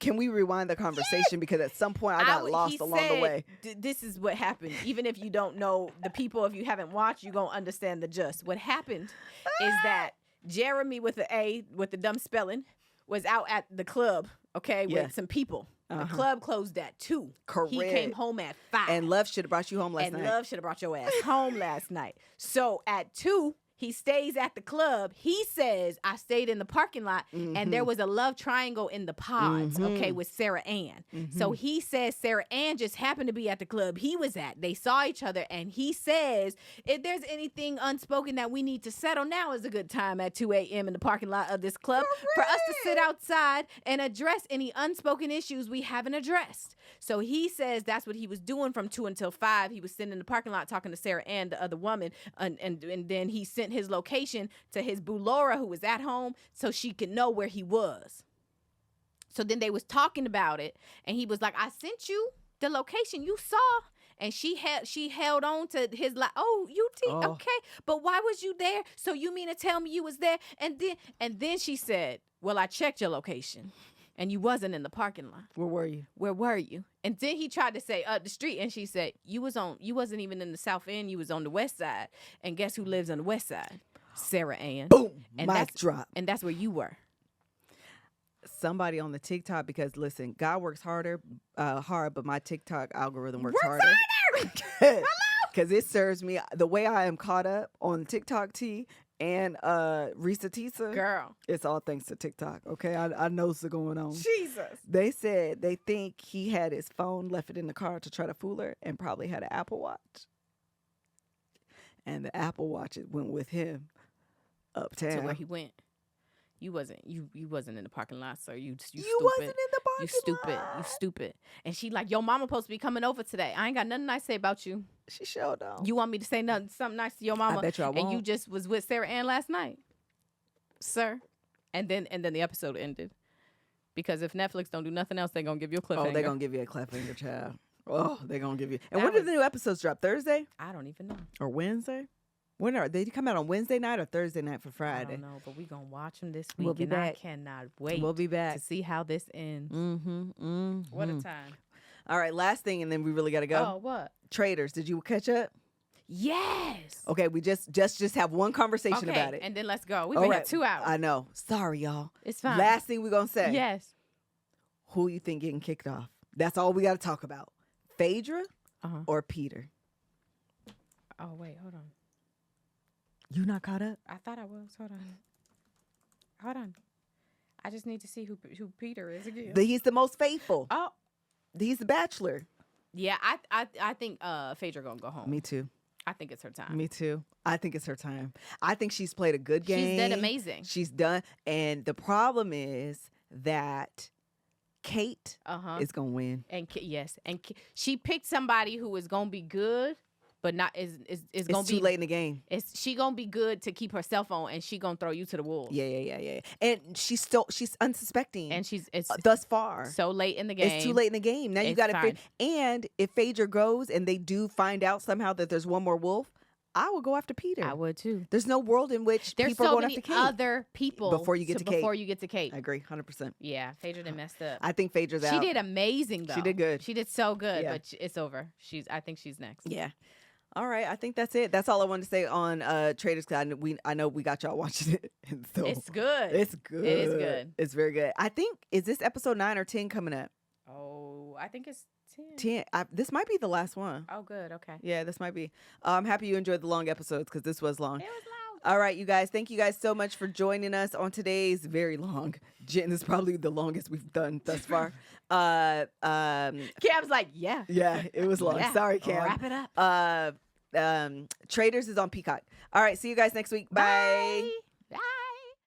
Speaker 1: Can we rewind the conversation because at some point I got lost along the way.
Speaker 6: This is what happened. Even if you don't know the people, if you haven't watched, you're gonna understand the gist. What happened is that Jeremy with the A with the dumb spelling was out at the club, okay,
Speaker 1: Yeah.
Speaker 6: with some people. The
Speaker 1: Uh-huh.
Speaker 6: club closed at 2.
Speaker 1: Correct.
Speaker 6: He came home at 5.
Speaker 1: And Love should have brought you home last
Speaker 6: and
Speaker 1: night.
Speaker 6: Love should have brought your ass home last night. So at 2, he stays at the club. He says, I stayed in the parking lot and there was a love triangle in the pods, okay, with Sarah Ann. So he says Sarah Ann just happened to be at the club he was at. They saw each other, and he says, if there's anything unspoken that we need to settle, now is a good time at 2 a.m. in the parking lot of this club for us to sit outside and address any unspoken issues we haven't addressed. So he says that's what he was doing from 2 until 5. He was sitting in the parking lot talking to Sarah Ann, the other woman, and then he sent his location to his boo Laura, who was at home, so she could know where he was. So then they was talking about it, and he was like, I sent you the location you saw. And she held on to his okay, but why was you there? So you mean to tell me you was there? And then she said, well, I checked your location, and you wasn't in the parking lot.
Speaker 1: Where were you?
Speaker 6: Where were you? And then he tried to say up the street, and she said, you wasn't even in the South End. You was on the West Side. And guess who lives on the West Side? Sarah Ann.
Speaker 1: Boom.
Speaker 6: And
Speaker 1: Mic drop.
Speaker 6: And that's where you were.
Speaker 1: Somebody on the TikTok, because listen, God works hard, but my TikTok algorithm works harder. Because it serves me the way I am caught up on TikTok T and Risa Tisa.
Speaker 6: Girl.
Speaker 1: It's all thanks to TikTok. Okay, I know what's going on.
Speaker 6: Jesus.
Speaker 1: They said they think he had his phone, left it in the car to try to fool her, and probably had an Apple Watch. And the Apple Watch went with him uptown.
Speaker 6: To where he went. You wasn't in the parking lot, sir. You stupid.
Speaker 1: Wasn't in the parking
Speaker 6: You stupid.
Speaker 1: lot.
Speaker 6: You stupid. And she like, your mama supposed to be coming over today. I ain't got nothing nice to say about you.
Speaker 1: She showed on.
Speaker 6: You want me to say something nice to your mama?
Speaker 1: I bet you I won't.
Speaker 6: And you just was with Sarah Ann last night, sir. And then the episode ended. Because if Netflix don't do nothing else, they're gonna give you a cliffhanger.
Speaker 1: Oh, they're gonna give you a cliffhanger, child. Oh, they're gonna give you. And
Speaker 6: That
Speaker 1: when do the new episodes drop? Thursday
Speaker 6: I don't even know.
Speaker 1: or Wednesday? When are they come out on Wednesday night or Thursday night for
Speaker 6: I
Speaker 1: Friday?
Speaker 6: don't know, but we gonna watch them this week,
Speaker 1: We'll be
Speaker 6: and
Speaker 1: back.
Speaker 6: I cannot wait.
Speaker 1: We'll be back.
Speaker 6: to see how this ends.
Speaker 1: Mm-hmm.
Speaker 6: What a time!
Speaker 1: All right, last thing, and then we really gotta go.
Speaker 6: Oh, what?
Speaker 1: Traitors, did you catch up?
Speaker 6: Yes.
Speaker 1: Okay, we just have one conversation
Speaker 6: Okay,
Speaker 1: about it.
Speaker 6: and then let's go. We've
Speaker 1: All
Speaker 6: been
Speaker 1: right.
Speaker 6: here 2 hours.
Speaker 1: I know. Sorry, y'all.
Speaker 6: It's fine.
Speaker 1: Last thing we're gonna say.
Speaker 6: Yes.
Speaker 1: Who you think getting kicked off? That's all we gotta talk about. Phaedra or Peter?
Speaker 6: Oh wait, hold on.
Speaker 1: You not caught up?
Speaker 6: I thought I was. Hold on. I just need to see who Peter is again.
Speaker 1: He's the most faithful.
Speaker 6: Oh,
Speaker 1: He's the bachelor.
Speaker 6: yeah. I think Phaedra gonna go home.
Speaker 1: Me too.
Speaker 6: I think it's her time.
Speaker 1: Me too. I think it's her time. I think she's played a good game.
Speaker 6: She's done amazing.
Speaker 1: She's done. And the problem is that Kate is going to win.
Speaker 6: And she picked somebody who is gonna be good, but not is gonna
Speaker 1: It's
Speaker 6: be
Speaker 1: too late in the game.
Speaker 6: She gonna be good to keep her cell phone, and she gonna throw you to the wolves.
Speaker 1: Yeah. And she's unsuspecting.
Speaker 6: And it's
Speaker 1: thus far.
Speaker 6: so late in the game.
Speaker 1: It's too late in the game. Now you
Speaker 6: It's
Speaker 1: got to
Speaker 6: fine.
Speaker 1: and if Phaedra goes and they do find out somehow that there's one more wolf, I will go after Peter.
Speaker 6: I would too.
Speaker 1: There's no world in which
Speaker 6: There's
Speaker 1: people are
Speaker 6: so
Speaker 1: going
Speaker 6: many
Speaker 1: after Kate.
Speaker 6: other people
Speaker 1: Before you get to Kate.
Speaker 6: Before you get to Kate.
Speaker 1: I agree, 100%.
Speaker 6: Yeah, Phaedra done messed up.
Speaker 1: I think Phaedra's out.
Speaker 6: She did amazing though.
Speaker 1: She did good.
Speaker 6: She did so good,
Speaker 1: Yeah.
Speaker 6: but it's over. I think she's next.
Speaker 1: Yeah. All right, I think that's it. That's all I wanted to say on Traitors. Cause I know we got y'all watching it. And so
Speaker 6: It's good.
Speaker 1: It's good.
Speaker 6: It is good.
Speaker 1: It's very good. I think is this episode 9 or 10 coming up?
Speaker 6: Oh, I think it's 10.
Speaker 1: 10. This might be the last one.
Speaker 6: Oh, good. Okay.
Speaker 1: Yeah, this might be. I'm happy you enjoyed the long episodes because this was long.
Speaker 6: It was loud.
Speaker 1: All right, you guys. Thank you guys so much for joining us on today's very long. Jen, this is probably the longest we've done thus far.
Speaker 6: Cam's like, yeah.
Speaker 1: Yeah, it was long.
Speaker 6: Yeah.
Speaker 1: Sorry, Cam.
Speaker 6: Wrap it up.
Speaker 1: Traitors is on Peacock. All right, see you guys next week. Bye.
Speaker 6: Bye.